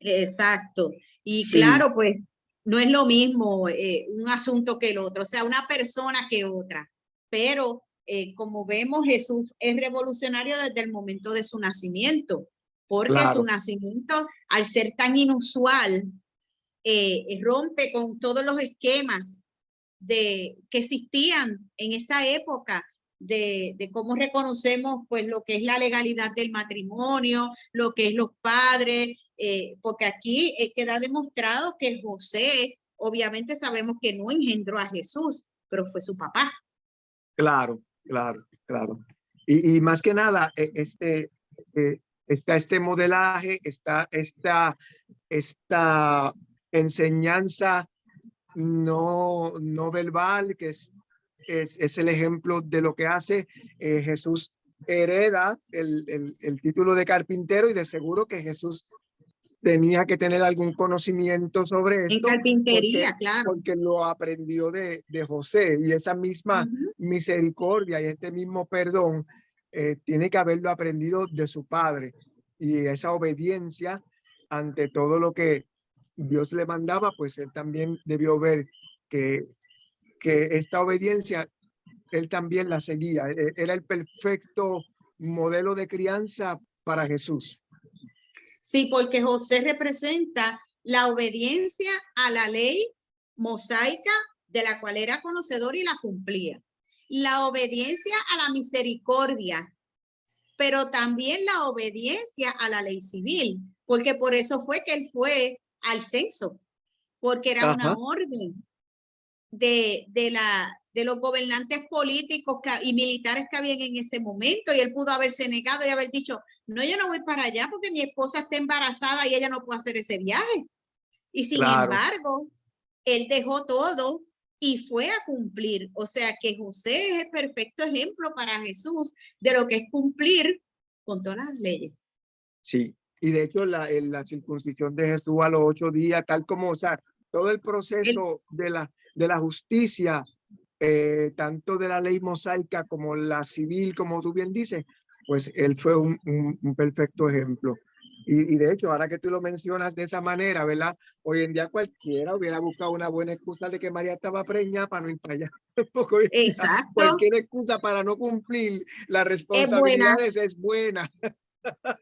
Exacto. Y sí. Claro, pues no es lo mismo un asunto que el otro, o sea, una persona que otra, pero como vemos, Jesús es revolucionario desde el momento de su nacimiento, porque claro. Su nacimiento, al ser tan inusual, rompe con todos los esquemas que existían en esa época, de cómo reconocemos pues lo que es la legalidad del matrimonio, lo que es los padres, porque aquí queda demostrado que José, obviamente sabemos que no engendró a Jesús, pero fue su papá. Claro, claro, claro. Y más que nada, está este modelaje, está esta enseñanza no verbal, que es el ejemplo de lo que hace. Jesús hereda el título de carpintero, y de seguro que Jesús tenía que tener algún conocimiento sobre esto. En carpintería, claro. Porque lo aprendió de José, y esa misma misericordia y este mismo perdón tiene que haberlo aprendido de su padre, y esa obediencia ante todo lo que Dios le mandaba, pues él también debió ver que esta obediencia él también la seguía. Era el perfecto modelo de crianza para Jesús. Sí, porque José representa la obediencia a la ley mosaica, de la cual era conocedor y la cumplía. La obediencia a la misericordia, pero también la obediencia a la ley civil, porque por eso fue que él fue al censo, porque era una orden de los gobernantes políticos y militares que habían en ese momento, y él pudo haberse negado y haber dicho, no, yo no voy para allá porque mi esposa está embarazada y ella no puede hacer ese viaje. Y sin embargo, él dejó todo y fue a cumplir. O sea que José es el perfecto ejemplo para Jesús de lo que es cumplir con todas las leyes. Sí, y de hecho la circuncisión de Jesús a los 8 días, tal como, o sea, todo el proceso de la justicia, tanto de la ley mosaica como la civil, como tú bien dices, pues él fue un perfecto ejemplo. Y de hecho, ahora que tú lo mencionas de esa manera, ¿verdad? Hoy en día cualquiera hubiera buscado una buena excusa de que María estaba preñada para no ir para allá. Exacto. Cualquier excusa para no cumplir las responsabilidades es buena.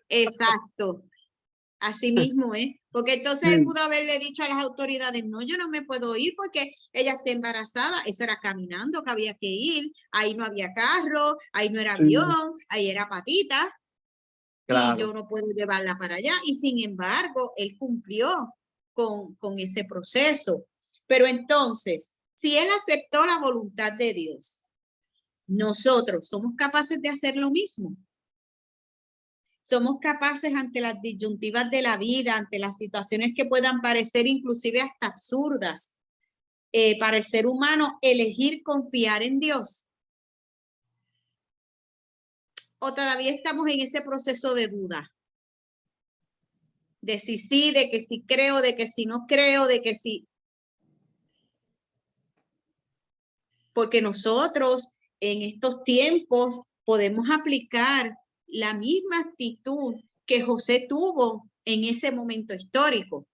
Exacto. Así mismo, porque entonces él pudo haberle dicho a las autoridades, no, yo no me puedo ir porque ella está embarazada. Eso era caminando que había que ir, ahí no había carro, ahí no era avión, ahí era patita, y yo no puedo llevarla para allá. Y sin embargo, él cumplió con ese proceso. Pero entonces, si él aceptó la voluntad de Dios, nosotros somos capaces de hacer lo mismo. Somos capaces ante las disyuntivas de la vida, ante las situaciones que puedan parecer inclusive hasta absurdas, para el ser humano, elegir confiar en Dios. ¿O todavía estamos en ese proceso de duda? De si sí, de que si creo, de que si no creo, de que sí. Porque nosotros en estos tiempos podemos aplicar la misma actitud que José tuvo en ese momento histórico,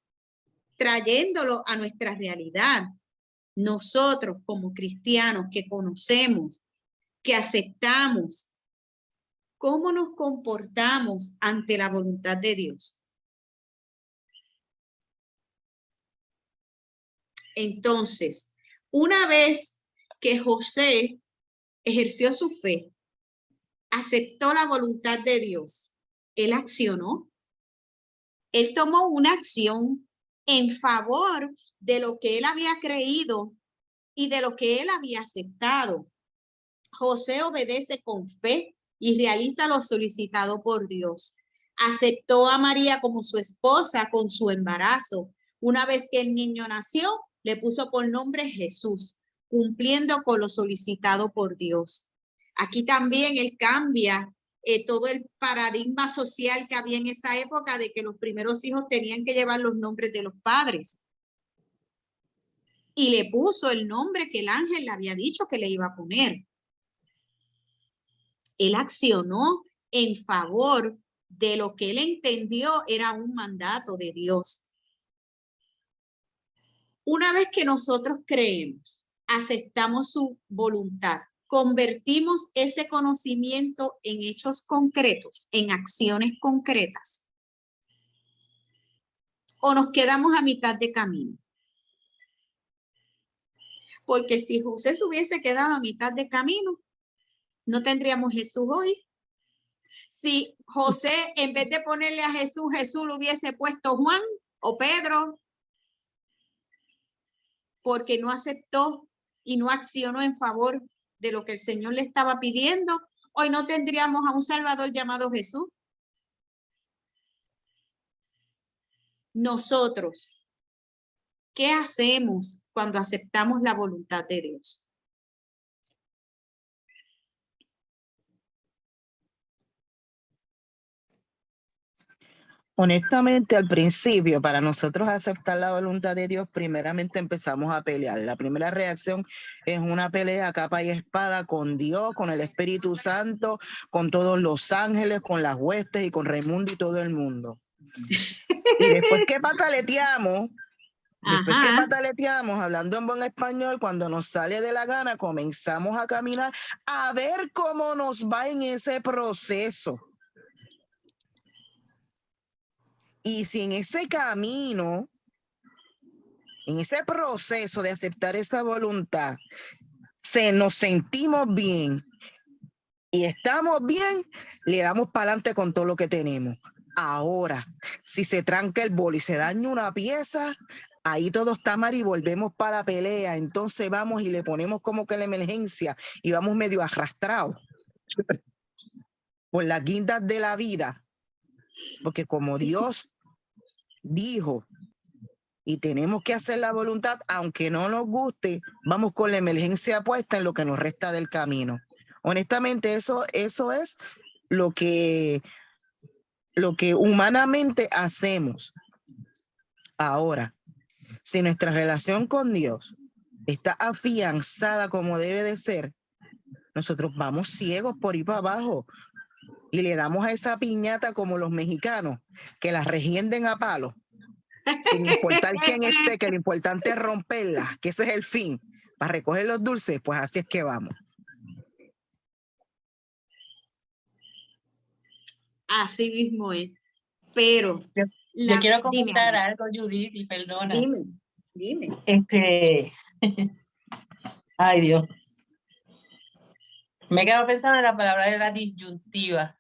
trayéndolo a nuestra realidad. Nosotros como cristianos que conocemos, que aceptamos, ¿cómo nos comportamos ante la voluntad de Dios? Entonces, una vez que José ejerció su fe, aceptó la voluntad de Dios, él accionó, él tomó una acción en favor de lo que él había creído y de lo que él había aceptado. José obedece con fe y realiza lo solicitado por Dios. Aceptó a María como su esposa con su embarazo. Una vez que el niño nació, le puso por nombre Jesús, cumpliendo con lo solicitado por Dios. Aquí también él cambia todo el paradigma social que había en esa época de que los primeros hijos tenían que llevar los nombres de los padres. Y le puso el nombre que el ángel le había dicho que le iba a poner. Él accionó en favor de lo que él entendió era un mandato de Dios. Una vez que nosotros creemos, aceptamos su voluntad, convertimos ese conocimiento en hechos concretos, en acciones concretas, o nos quedamos a mitad de camino. Porque si José se hubiese quedado a mitad de camino, no tendríamos Jesús hoy. Si José, en vez de ponerle a Jesús, Jesús le hubiese puesto Juan o Pedro, porque no aceptó y no accionó en favor de lo que el Señor le estaba pidiendo, hoy no tendríamos a un Salvador llamado Jesús. Nosotros, ¿qué hacemos cuando aceptamos la voluntad de Dios? Honestamente, al principio, para nosotros aceptar la voluntad de Dios, primeramente empezamos a pelear. La primera reacción es una pelea a capa y espada con Dios, con el Espíritu Santo, con todos los ángeles, con las huestes y con Raimundo y todo el mundo. Y después que pataleteamos, hablando en buen español, cuando nos sale de la gana, comenzamos a caminar a ver cómo nos va en ese proceso. Y si en ese camino, en ese proceso de aceptar esa voluntad, nos sentimos bien y estamos bien, le damos para adelante con todo lo que tenemos. Ahora, si se tranca el bolo y se daña una pieza, ahí todo está mal y volvemos para la pelea. Entonces vamos y le ponemos como que la emergencia y vamos medio arrastrados por las guindas de la vida. Porque como Dios dijo, y tenemos que hacer la voluntad, aunque no nos guste, vamos con la emergencia puesta en lo que nos resta del camino. Honestamente, eso es lo que humanamente hacemos. Ahora, si nuestra relación con Dios está afianzada como debe de ser, nosotros vamos ciegos por ir para abajo y le damos a esa piñata como los mexicanos, que la regienden a palos. Sin importar quién esté, que lo importante es romperla, que ese es el fin. Para recoger los dulces, pues así es que vamos. Así mismo es. Pero yo quiero comentar algo, Judith, y perdona. Dime. Ay, Dios. Me he quedado pensando en la palabra de la disyuntiva.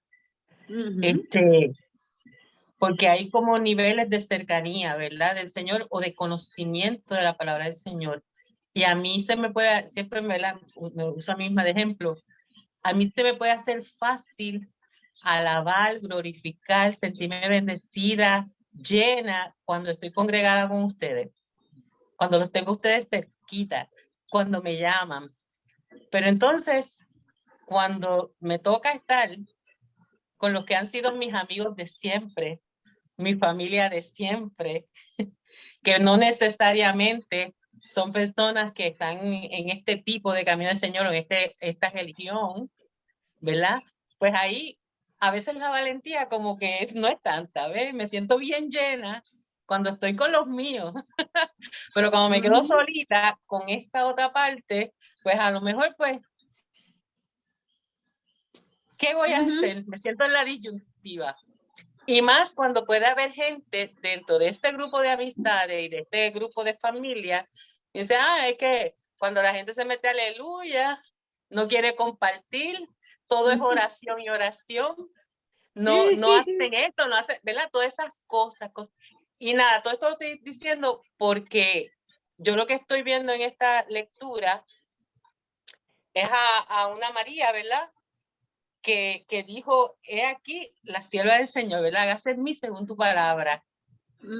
Porque hay como niveles de cercanía, ¿verdad? Del Señor o de conocimiento de la palabra del Señor. Y a mí siempre me uso a mí misma de ejemplo, a mí se me puede hacer fácil alabar, glorificar, sentirme bendecida, llena, cuando estoy congregada con ustedes, cuando los tengo ustedes cerquita, cuando me llaman. Pero entonces, cuando me toca estar con los que han sido mis amigos de siempre, mi familia de siempre, que no necesariamente son personas que están en este tipo de camino del Señor o en esta religión, ¿verdad? Pues ahí a veces la valentía como que no es tanta, ¿ves? Me siento bien llena cuando estoy con los míos, pero cuando me quedo solita con esta otra parte, pues a lo mejor pues, ¿qué voy a hacer? Me siento en la disyuntiva. Y más cuando puede haber gente dentro de este grupo de amistades y de este grupo de familia, dice, es que cuando la gente se mete aleluya, no quiere compartir, todo es oración y oración, no hacen esto, no hacen, ¿verdad? Todas esas cosas. Y nada, todo esto lo estoy diciendo porque yo lo que estoy viendo en esta lectura es a una María, ¿verdad? Que dijo, he aquí la sierva del Señor, ¿verdad? Hágase en mí según tu palabra.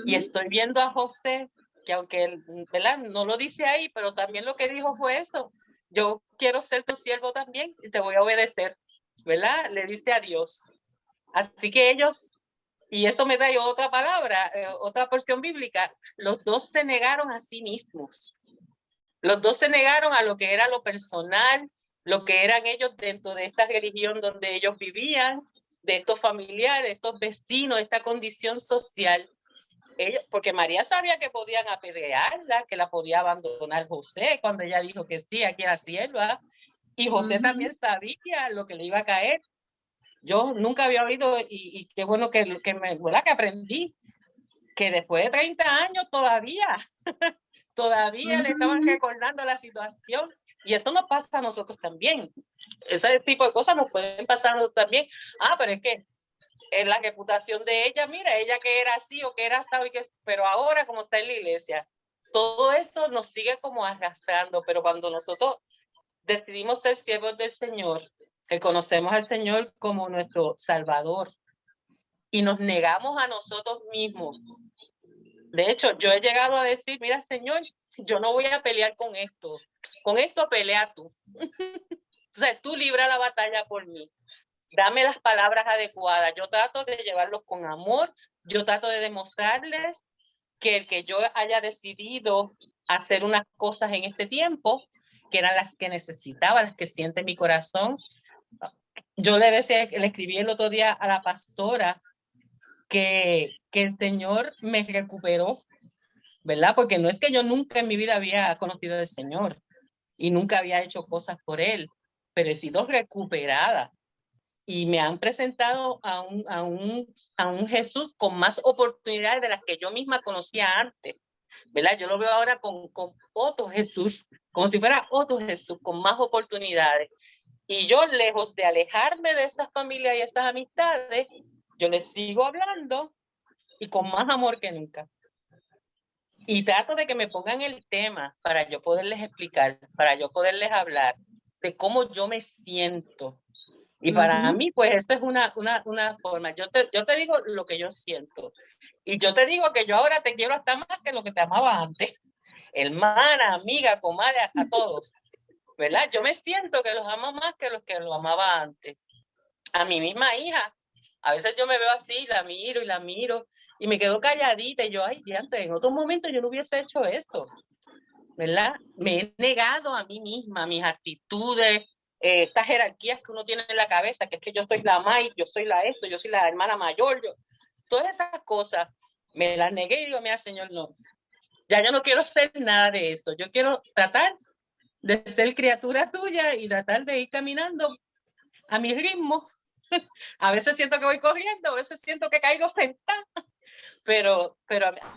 Y estoy viendo a José, que aunque, ¿verdad? No lo dice ahí, pero también lo que dijo fue eso. Yo quiero ser tu siervo también y te voy a obedecer, ¿verdad? Le dice a Dios. Así que ellos, y eso me da otra palabra, otra porción bíblica, los dos se negaron a sí mismos. Los dos se negaron a lo que era lo personal, lo que eran ellos dentro de esta religión donde ellos vivían, de estos familiares, estos vecinos, esta condición social. Porque María sabía que podían apedrearla, que la podía abandonar José cuando ella dijo que sí, aquí era sierva. Y José también sabía lo que le iba a caer. Yo nunca había oído, y qué bueno que aprendí, que después de 30 años todavía le estaban recordando la situación. Y eso nos pasa a nosotros también. Ese tipo de cosas nos pueden pasar a nosotros también. Pero es que es la reputación de ella, mira, ella que era así o que era así, pero ahora como está en la iglesia, todo eso nos sigue como arrastrando. Pero cuando nosotros decidimos ser siervos del Señor, reconocemos al Señor como nuestro Salvador y nos negamos a nosotros mismos. De hecho, yo he llegado a decir, mira, Señor, yo no voy a pelear con esto pelea tú. O sea, tú libra la batalla por mí. Dame las palabras adecuadas. Yo trato de llevarlos con amor. Yo trato de demostrarles que el que yo haya decidido hacer unas cosas en este tiempo, que eran las que necesitaba, las que siente mi corazón. Yo le escribí el otro día a la pastora que el Señor me recuperó, ¿verdad? Porque no es que yo nunca en mi vida había conocido al Señor y nunca había hecho cosas por Él, pero he sido recuperada. Y me han presentado a un Jesús con más oportunidades de las que yo misma conocía antes, ¿verdad? Yo lo veo ahora con otro Jesús, como si fuera otro Jesús, con más oportunidades. Y yo, lejos de alejarme de esas familias y esas amistades, yo les sigo hablando y con más amor que nunca. Y trato de que me pongan el tema para yo poderles explicar, para yo poderles hablar de cómo yo me siento. Y para mí, pues, esta es una forma. Yo te digo lo que yo siento. Y yo te digo que yo ahora te quiero hasta más que lo que te amaba antes. Hermana, amiga, comadre, a todos. ¿Verdad? Yo me siento que los amo más que los que lo amaba antes. A mi misma hija. A veces yo me veo así, la miro y me quedo calladita y yo, ay, diantre, en otro momento yo no hubiese hecho esto. ¿Verdad? Me he negado a mí misma, a mis actitudes, estas jerarquías que uno tiene en la cabeza, que es que yo soy la maíz, yo soy la esto, yo soy la hermana mayor, todas esas cosas me las negué y digo, mira, Señor, no, ya yo no quiero ser nada de eso, yo quiero tratar de ser criatura tuya y tratar de ir caminando a mi ritmo. A veces siento que voy corriendo, a veces siento que caigo sentada, pero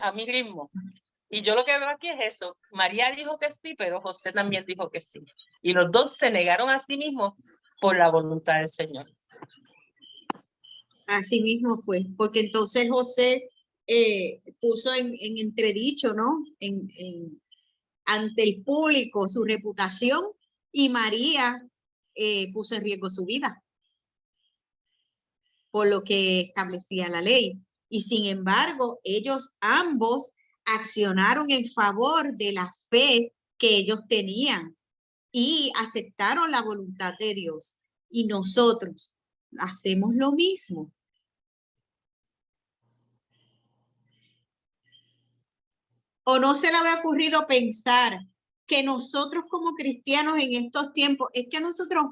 a mi ritmo. Y yo lo que veo aquí es eso. María dijo que sí, pero José también dijo que sí. Y los dos se negaron a sí mismos por la voluntad del Señor. Así mismo fue, porque entonces José puso en entredicho, ¿no? Ante el público su reputación, y María puso en riesgo su vida por lo que establecía la ley. Y sin embargo, ellos ambos accionaron en favor de la fe que ellos tenían y aceptaron la voluntad de Dios. Y nosotros hacemos lo mismo. ¿O no se le había ocurrido pensar que nosotros como cristianos en estos tiempos, es que nosotros,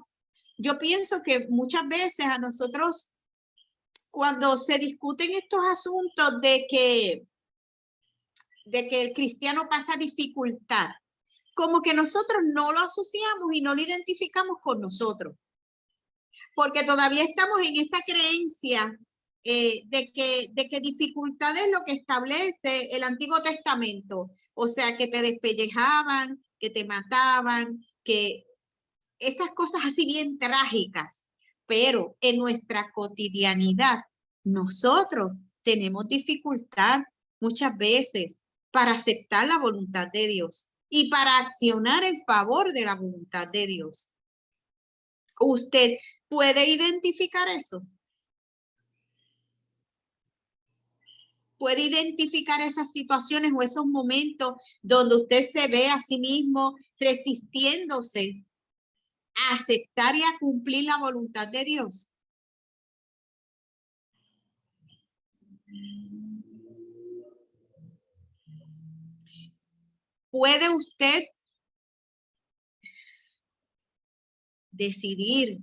yo pienso que muchas veces a nosotros, cuando se discuten estos asuntos de que el cristiano pasa dificultad, como que nosotros no lo asociamos y no lo identificamos con nosotros, porque todavía estamos en esa creencia de que dificultad es lo que establece el Antiguo Testamento, o sea, que te despellejaban, que te mataban, que esas cosas así bien trágicas, pero en nuestra cotidianidad nosotros tenemos dificultad muchas veces para aceptar la voluntad de Dios y para accionar en favor de la voluntad de Dios. ¿Usted puede identificar eso? ¿Puede identificar esas situaciones o esos momentos donde usted se ve a sí mismo resistiéndose a aceptar y a cumplir la voluntad de Dios? ¿Puede usted decidir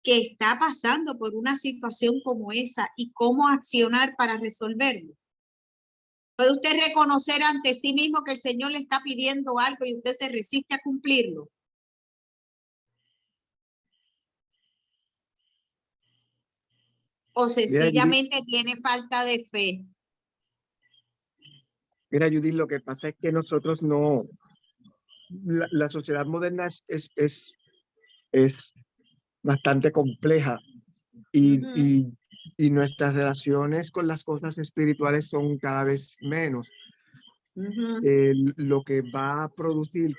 que está pasando por una situación como esa y cómo accionar para resolverlo? ¿Puede usted reconocer ante sí mismo que el Señor le está pidiendo algo y usted se resiste a cumplirlo? ¿O sencillamente tiene falta de fe Mira, Judith, lo que pasa es que nosotros no, la sociedad moderna es bastante compleja y nuestras relaciones con las cosas espirituales son cada vez menos. Lo que va a producir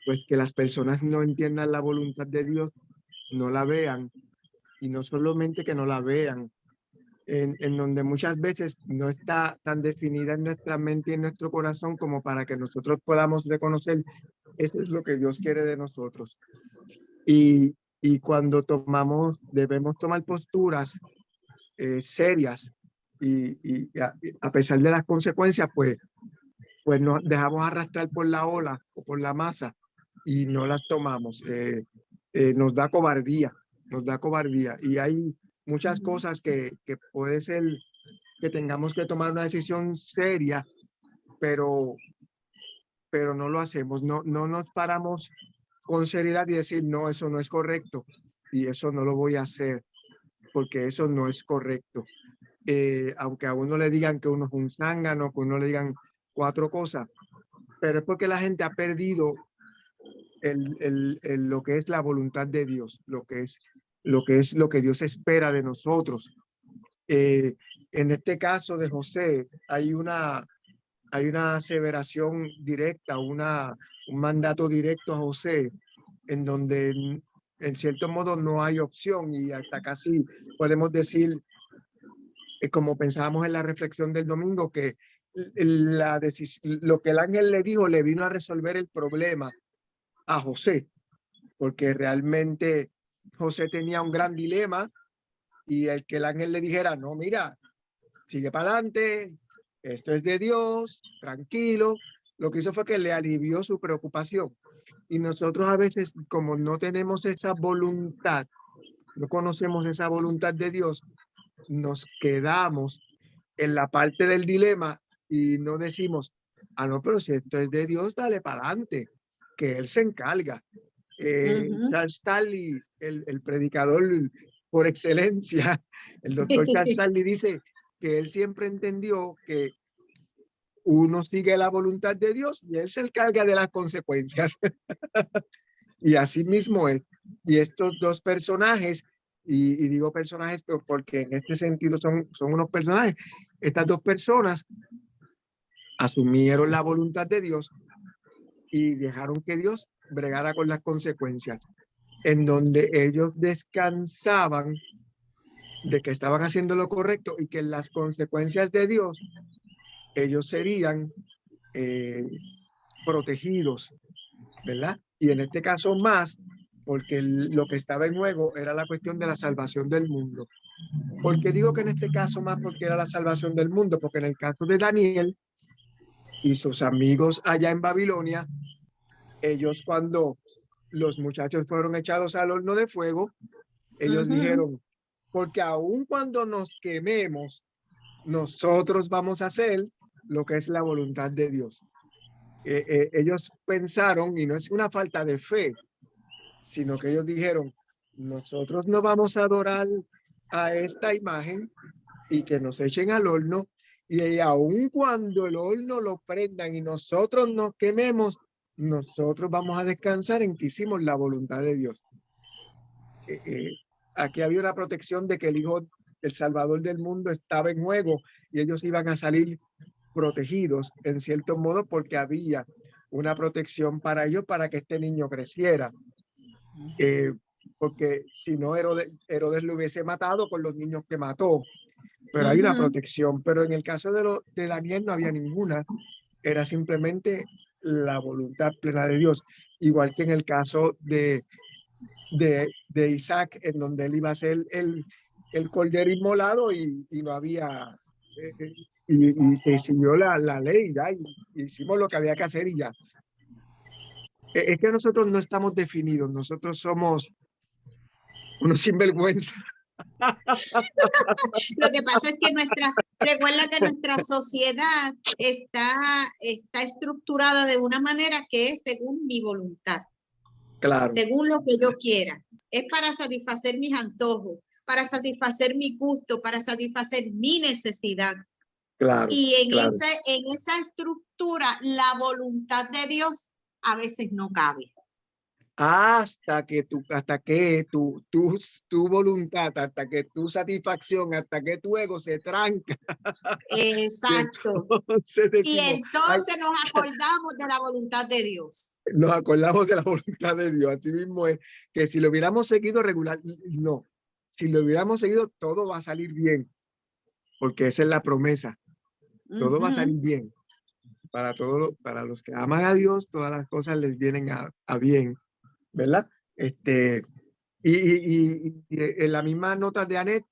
pues que las personas no entiendan la voluntad de Dios, no la vean, y no solamente que no la vean, en donde muchas veces no está tan definida en nuestra mente y en nuestro corazón como para que nosotros podamos reconocer eso es lo que Dios quiere de nosotros. Y cuando debemos tomar posturas serias y a pesar de las consecuencias, pues nos dejamos arrastrar por la ola o por la masa y no las tomamos. Nos da cobardía, y hay muchas cosas que puede ser que tengamos que tomar una decisión seria, pero no lo hacemos, no nos paramos con seriedad y decir, no, eso no es correcto y eso no lo voy a hacer porque eso no es correcto. Aunque a uno le digan que uno es un zángano, que uno le digan 4 cosas, pero es porque la gente ha perdido lo que es la voluntad de Dios, lo que es lo que Dios espera de nosotros. En este caso de José, hay una aseveración directa, un mandato directo a José, en donde en cierto modo no hay opción y hasta casi podemos decir, como pensábamos en la reflexión del domingo, que lo que el ángel le dijo le vino a resolver el problema a José, porque realmente José tenía un gran dilema y el que el ángel le dijera, no, mira, sigue para adelante, esto es de Dios, tranquilo, lo que hizo fue que le alivió su preocupación. Y nosotros a veces, como no tenemos esa voluntad, no conocemos esa voluntad de Dios, nos quedamos en la parte del dilema y no decimos, no, pero si esto es de Dios, dale para adelante, que Él se encarga. Charles Stanley, el predicador por excelencia, el doctor Charles Stanley dice que él siempre entendió que uno sigue la voluntad de Dios y Él se encarga de las consecuencias. Y así mismo es. Y estos dos personajes, y digo personajes porque en este sentido son unos personajes, estas dos personas asumieron la voluntad de Dios y dejaron que Dios bregara con las consecuencias, en donde ellos descansaban de que estaban haciendo lo correcto y que las consecuencias de Dios, ellos serían protegidos, ¿verdad? Y en este caso más, porque lo que estaba en juego era la cuestión de la salvación del mundo. ¿Por qué digo que en este caso más porque era la salvación del mundo? Porque en el caso de Daniel y sus amigos allá en Babilonia, ellos cuando los muchachos fueron echados al horno de fuego, ellos dijeron, porque aun cuando nos quememos, nosotros vamos a hacer lo que es la voluntad de Dios. Ellos pensaron, y no es una falta de fe, sino que ellos dijeron, nosotros no vamos a adorar a esta imagen y que nos echen al horno, y aun cuando el horno lo prendan y nosotros nos quememos, nosotros vamos a descansar en que hicimos la voluntad de Dios. Aquí había una protección de que el Hijo, el Salvador del mundo, estaba en juego y ellos iban a salir protegidos en cierto modo porque había una protección para ellos para que este niño creciera. Porque si no, Herodes lo hubiese matado con los niños que mató. Pero hay una protección. Pero en el caso de Daniel no había ninguna. Era simplemente la voluntad plena de Dios. Igual que en el caso de Isaac, en donde él iba a ser el cordero inmolado y no había... y se siguió la ley, ya, y hicimos lo que había que hacer y ya. Es que nosotros no estamos definidos, nosotros somos unos sinvergüenza. Lo que pasa es que recuerda que nuestra sociedad está estructurada de una manera que es según mi voluntad. Claro. Según lo que yo quiera. Es para satisfacer mis antojos, para satisfacer mi gusto, para satisfacer mi necesidad. Claro, Y en, claro. en esa estructura, la voluntad de Dios a veces no cabe. Hasta que tu voluntad, hasta que tu satisfacción, hasta que tu ego se tranca. Exacto. Entonces Y decimos, "Ay", entonces nos acordamos de la voluntad de Dios. nos acordamos de la voluntad de Dios. Así mismo es que si lo hubiéramos seguido regular, no. Si lo hubiéramos seguido, todo va a salir bien. Porque esa es la promesa. Todo va a salir bien. Para los que aman a Dios, todas las cosas les vienen a bien, ¿verdad? Y en la misma nota de Anet,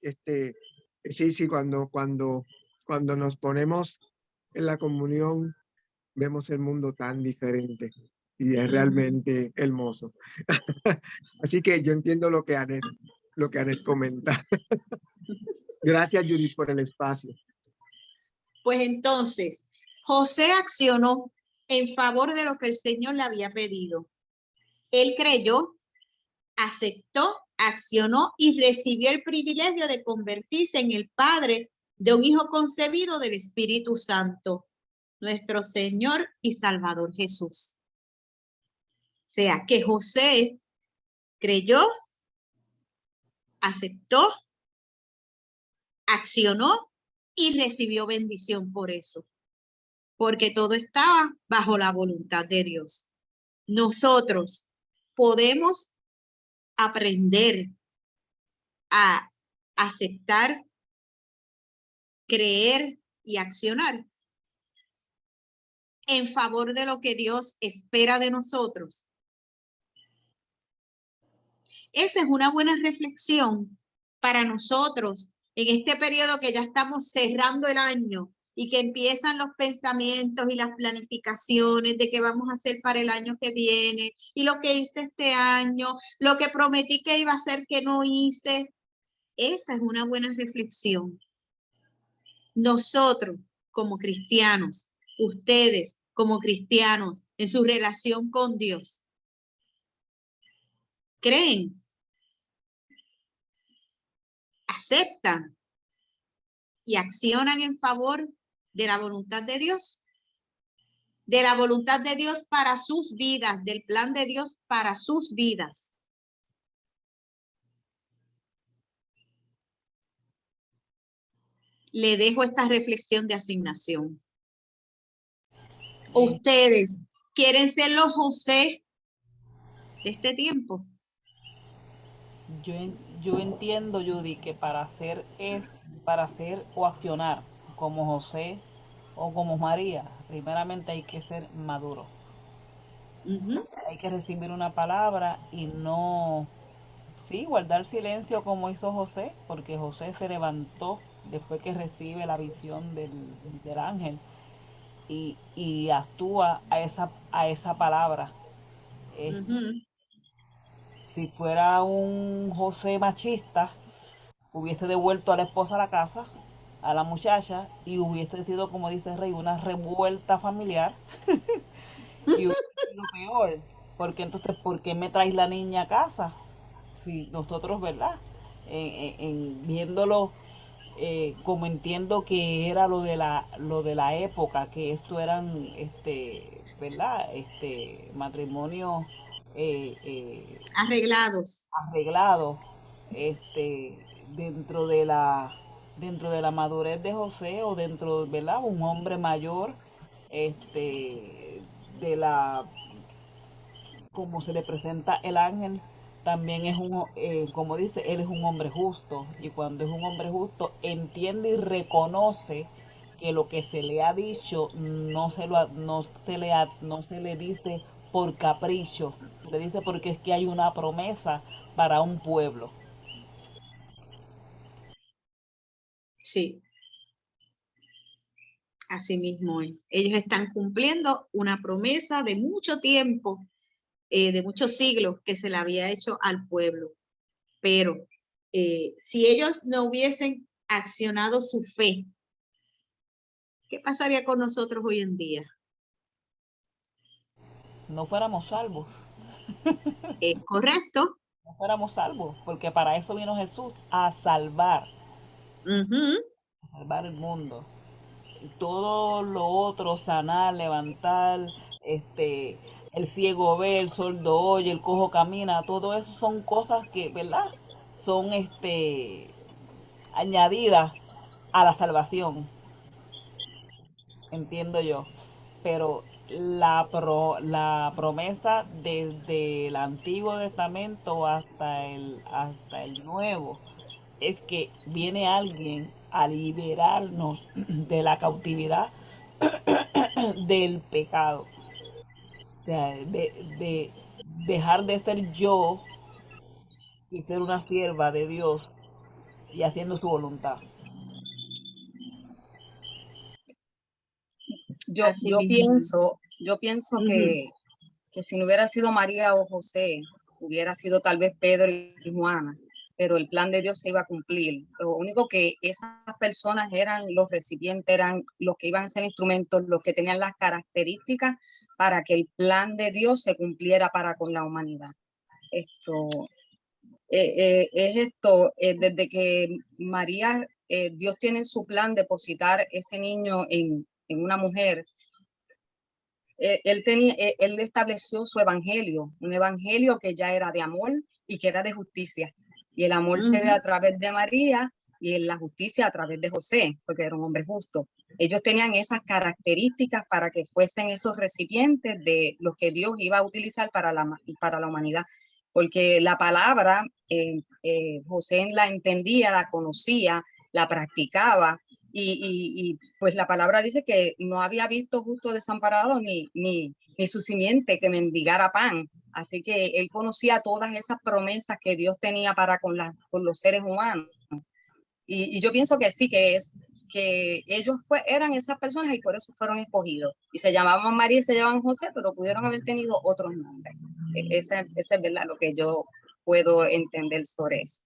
sí, cuando nos ponemos en la comunión, vemos el mundo tan diferente y es realmente hermoso. Así que yo entiendo lo que Anet comenta. Gracias, Judith, por el espacio. Pues entonces, José accionó en favor de lo que el Señor le había pedido. Él creyó, aceptó, accionó y recibió el privilegio de convertirse en el padre de un hijo concebido del Espíritu Santo, nuestro Señor y Salvador Jesús. O sea, que José creyó, aceptó, accionó y recibió bendición por eso, porque todo estaba bajo la voluntad de Dios. Nosotros podemos aprender a aceptar, creer y accionar en favor de lo que Dios espera de nosotros. Esa es una buena reflexión para nosotros en este periodo que ya estamos cerrando el año y que empiezan los pensamientos y las planificaciones de qué vamos a hacer para el año que viene y lo que hice este año, lo que prometí que iba a hacer que no hice. Esa es una buena reflexión. Nosotros como cristianos, ustedes como cristianos en su relación con Dios, ¿creen? ¿Aceptan y accionan en favor de la voluntad de Dios? De la voluntad de Dios para sus vidas, del plan de Dios para sus vidas. Le dejo esta reflexión de asignación. ¿Ustedes quieren ser los José de este tiempo? Yo entiendo, Judy, que para hacer o accionar como José o como María, primeramente hay que ser maduro. Hay que recibir una palabra y no, sí, guardar silencio como hizo José, porque José se levantó después que recibe la visión del ángel y actúa a esa palabra. Si fuera un José machista, hubiese devuelto a la esposa a la casa, a la muchacha, y hubiese sido, como dice Rey, una revuelta familiar. Y hubiese sido peor, porque entonces, ¿por qué me traes la niña a casa? Si nosotros, ¿verdad? Viéndolo como entiendo que era lo de la época, que esto eran, ¿verdad? Matrimonios Arreglados. Dentro de la madurez de José o dentro, ¿verdad? Un hombre mayor, de la como se le presenta el ángel, también es como dice, él es un hombre justo, y cuando es un hombre justo entiende y reconoce que lo que se le ha dicho no se le dice por capricho, se le dice porque es que hay una promesa para un pueblo. Sí, así mismo es. Ellos están cumpliendo una promesa de mucho tiempo, de muchos siglos que se le había hecho al pueblo. Pero si ellos no hubiesen accionado su fe, ¿qué pasaría con nosotros hoy en día? No fuéramos salvos. ¿Es correcto? No fuéramos salvos, porque para eso vino Jesús, a salvar. A salvar el mundo. todo lo otro, sanar, levantar, el ciego ve, el sordo oye, el cojo camina, todo eso son cosas que, ¿verdad? Son añadidas a la salvación, entiendo yo. Pero la promesa desde el Antiguo Testamento hasta el Nuevo es que viene alguien a liberarnos de la cautividad del pecado. O sea, de dejar de ser yo y ser una sierva de Dios y haciendo su voluntad. Así Yo mismo. pienso Ujú. que si no hubiera sido María o José, hubiera sido tal vez Pedro y Juana, pero el plan de Dios se iba a cumplir. Lo único que esas personas eran los recipientes, eran los que iban a ser instrumentos, los que tenían las características para que el plan de Dios se cumpliera para con la humanidad. Desde que María, Dios tiene en su plan depositar ese niño en una mujer. Él estableció su evangelio, un evangelio que ya era de amor y que era de justicia. Y el amor se ve a través de María y la justicia a través de José, porque era un hombre justo. Ellos tenían esas características para que fuesen esos recipientes de los que Dios iba a utilizar para la humanidad. Porque la palabra, José la entendía, la conocía, la practicaba, y pues la palabra dice que no había visto justo desamparado ni su simiente que mendigara pan. Así que él conocía todas esas promesas que Dios tenía para con los seres humanos. Y yo pienso que sí, que ellos eran esas personas y por eso fueron escogidos. Y se llamaban María y se llamaban José, pero pudieron haber tenido otros nombres. Ese es verdad lo que yo puedo entender sobre eso.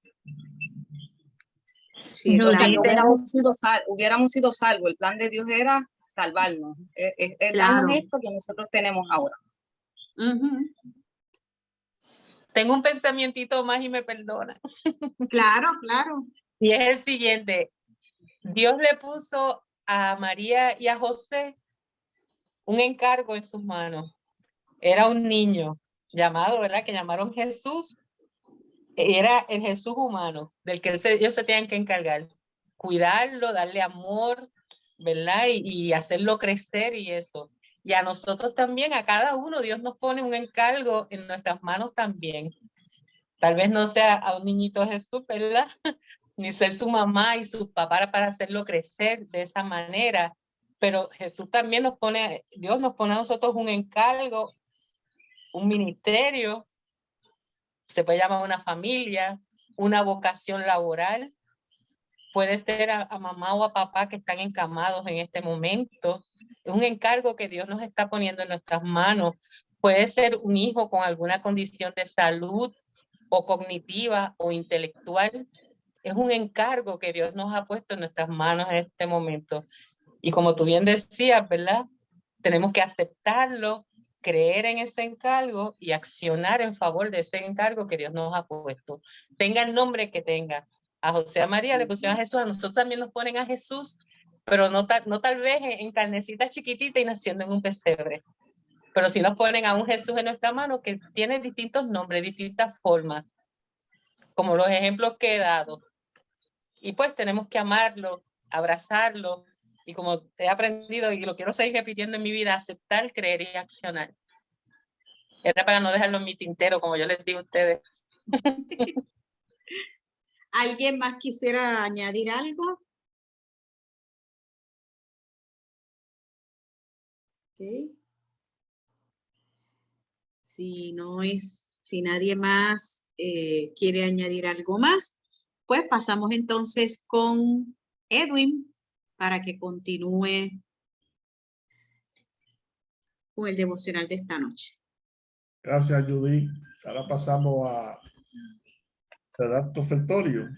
Sí, O sea, claro. hubiéramos sido salvos. El plan de Dios era salvarnos, darnos Claro. esto que nosotros tenemos ahora. Tengo un pensamientito más y me perdona. Claro, claro. Y es el siguiente. Dios le puso a María y a José un encargo en sus manos. Era un niño llamado, ¿verdad? Que llamaron Jesús. Era el Jesús humano del que ellos se tenían que encargar. Cuidarlo, darle amor, ¿verdad? Y hacerlo crecer y eso. Y a nosotros también, a cada uno, Dios nos pone un encargo en nuestras manos también. Tal vez no sea a un niñito Jesús, ¿verdad? Ni ser su mamá y su papá para hacerlo crecer de esa manera. Pero Jesús también Dios nos pone a nosotros un encargo, un ministerio, se puede llamar una familia, una vocación laboral. Puede ser a mamá o a papá que están encamados en este momento. Es un encargo que Dios nos está poniendo en nuestras manos. Puede ser un hijo con alguna condición de salud o cognitiva o intelectual. Es un encargo que Dios nos ha puesto en nuestras manos en este momento. Y como tú bien decías, ¿verdad? Tenemos que aceptarlo, creer en ese encargo y accionar en favor de ese encargo que Dios nos ha puesto. Tenga el nombre que tenga. A José a María le pusieron a Jesús, a nosotros también nos ponen a Jesús, pero no tal vez en carnecita chiquitita y naciendo en un pesebre. Pero sí nos ponen a un Jesús en nuestra mano que tiene distintos nombres, distintas formas, como los ejemplos que he dado. Y pues tenemos que amarlo, abrazarlo, y como he aprendido y lo quiero seguir repitiendo en mi vida, aceptar, creer y accionar. Era para no dejarlo en mi tintero, como yo les digo a ustedes. ¿Alguien más quisiera añadir algo? Okay. Si nadie más quiere añadir algo más, pues pasamos entonces con Edwin para que continúe con el devocional de esta noche. Gracias, Judy. Ahora pasamos a redacto ofertorio.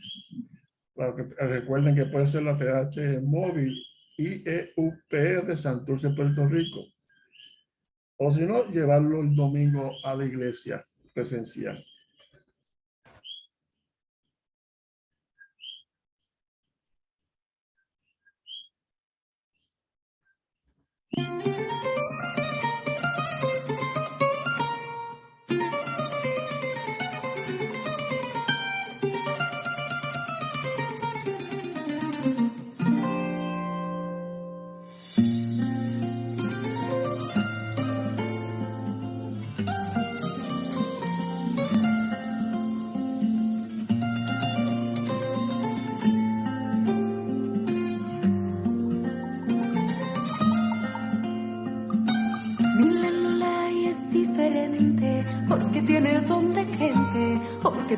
Para que recuerden que puede ser la CH móvil IEUPR Santurce, Puerto Rico. O si no, llevarlo el domingo a la iglesia presencial.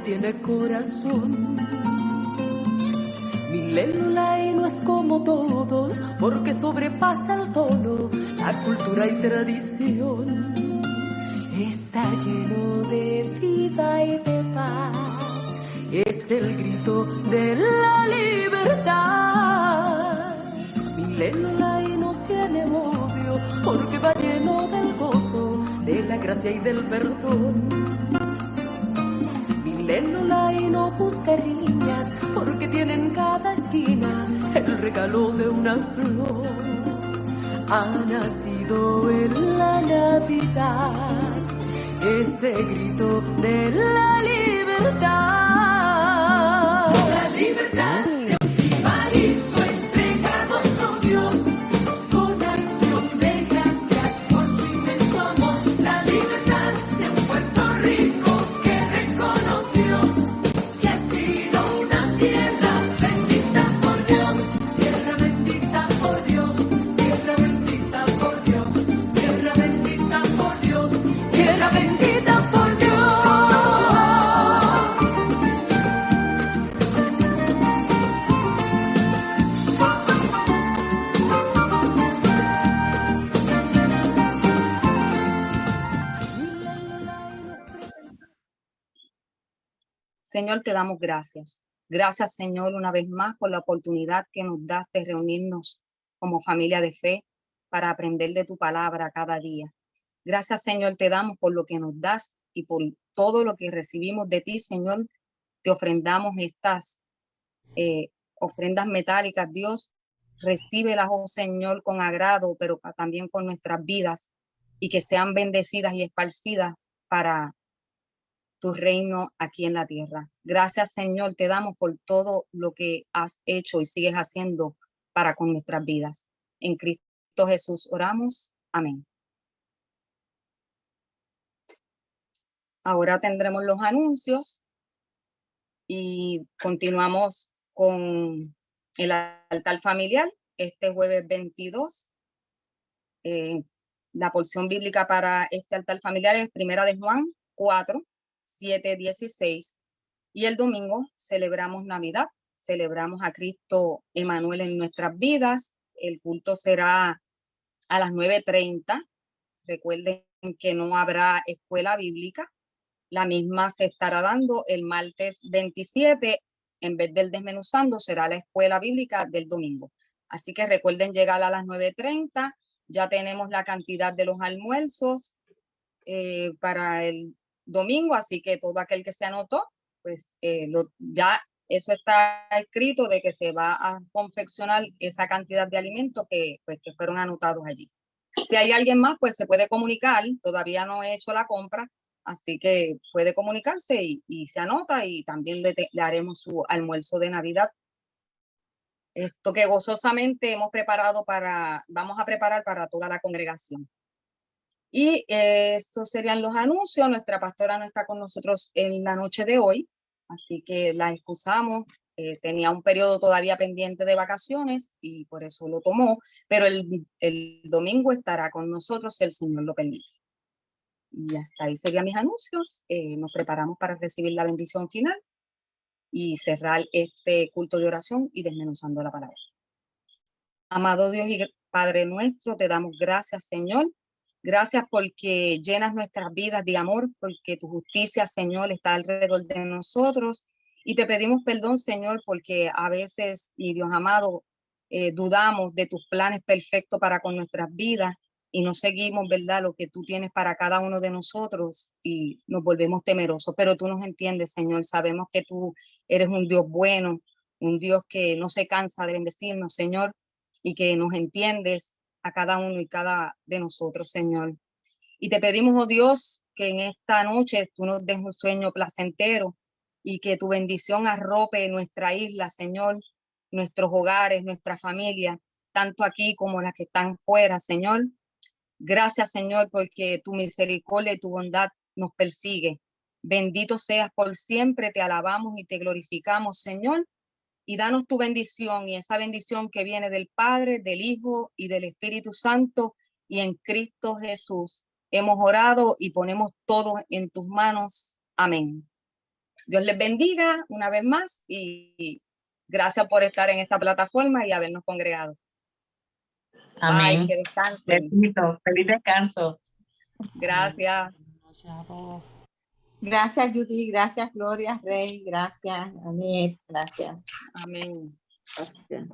tiene corazón. Mi Lelolai no es como todos, porque sobrepasa el tono, la cultura y tradición. Está lleno de vida y de paz, es el grito de la libertad. Mi Lelolai no tiene odio, porque va lleno del gozo, de la gracia y del perdón. Mi Lelolai no busca riñas, porque tiene en cada esquina el regalo de una flor. Ha nacido en la Navidad ese grito de la libertad. La libertad de un jibarito entregado a su Dios, con acción de gracias por su inmenso amor. La libertad de un Puerto Rico que reconoció que ha sido una tierra bendita por Dios, tierra bendita por Dios, tierra bendita por Dios, tierra bendita por Dios, tierra bendita por Dios. Señor, te damos gracias. Gracias, Señor, una vez más por la oportunidad que nos das de reunirnos como familia de fe para aprender de tu palabra cada día. Gracias, Señor, te damos por lo que nos das y por todo lo que recibimos de ti, Señor. Te ofrendamos estas ofrendas metálicas, Dios. Recíbelas, oh Señor, con agrado, pero también con nuestras vidas, y que sean bendecidas y esparcidas para tu reino aquí en la tierra. Gracias, Señor, te damos por todo lo que has hecho y sigues haciendo para con nuestras vidas. En Cristo Jesús oramos. Amén. Ahora tendremos los anuncios y continuamos con el altar familiar este jueves 22. La porción bíblica para este altar familiar es 1 de Juan 4, 7, 16. Y el domingo celebramos Navidad, celebramos a Cristo Emanuel en nuestras vidas. El culto será a las 9:30. Recuerden que no habrá escuela bíblica. La misma se estará dando el martes 27. En vez del desmenuzando, será la escuela bíblica del domingo. Así que recuerden llegar a las 9:30. Ya tenemos la cantidad de los almuerzos para el domingo, así que todo aquel que se anotó, pues ya eso está escrito de que se va a confeccionar esa cantidad de alimentos que fueron anotados allí. Si hay alguien más, pues se puede comunicar. Todavía no he hecho la compra, así que puede comunicarse y se anota, y también le haremos su almuerzo de Navidad. Esto que gozosamente vamos a preparar para toda la congregación. Y estos serían los anuncios. Nuestra pastora no está con nosotros en la noche de hoy, así que la excusamos. Tenía un periodo todavía pendiente de vacaciones y por eso lo tomó, pero el domingo estará con nosotros si el Señor lo permite. Y hasta ahí serían mis anuncios. Nos preparamos para recibir la bendición final y cerrar este culto de oración y desmenuzando la palabra. Amado Dios y Padre nuestro, te damos gracias, Señor. Gracias porque llenas nuestras vidas de amor, porque tu justicia, Señor, está alrededor de nosotros. Y te pedimos perdón, Señor, porque a veces, mi Dios amado, dudamos de tus planes perfectos para con nuestras vidas y no seguimos, ¿verdad?, lo que tú tienes para cada uno de nosotros y nos volvemos temerosos. Pero tú nos entiendes, Señor. Sabemos que tú eres un Dios bueno, un Dios que no se cansa de bendecirnos, Señor, y que nos entiendes a cada uno y cada de nosotros, Señor. Y te pedimos, oh Dios, que en esta noche tú nos des un sueño placentero y que tu bendición arrope nuestra isla, Señor, nuestros hogares, nuestra familia, tanto aquí como las que están fuera, Señor. Gracias, Señor, porque tu misericordia y tu bondad nos persigue. Bendito seas por siempre, te alabamos y te glorificamos, Señor. Y danos tu bendición, y esa bendición que viene del Padre, del Hijo y del Espíritu Santo, y en Cristo Jesús. Hemos orado y ponemos todo en tus manos. Amén. Dios les bendiga una vez más y gracias por estar en esta plataforma y habernos congregado. Amén. Bye, que descansen. Besito, feliz descanso. Gracias. Gracias, Judy. Gracias, Gloria, Rey. Gracias, Anet. Gracias. Amén. Gracias.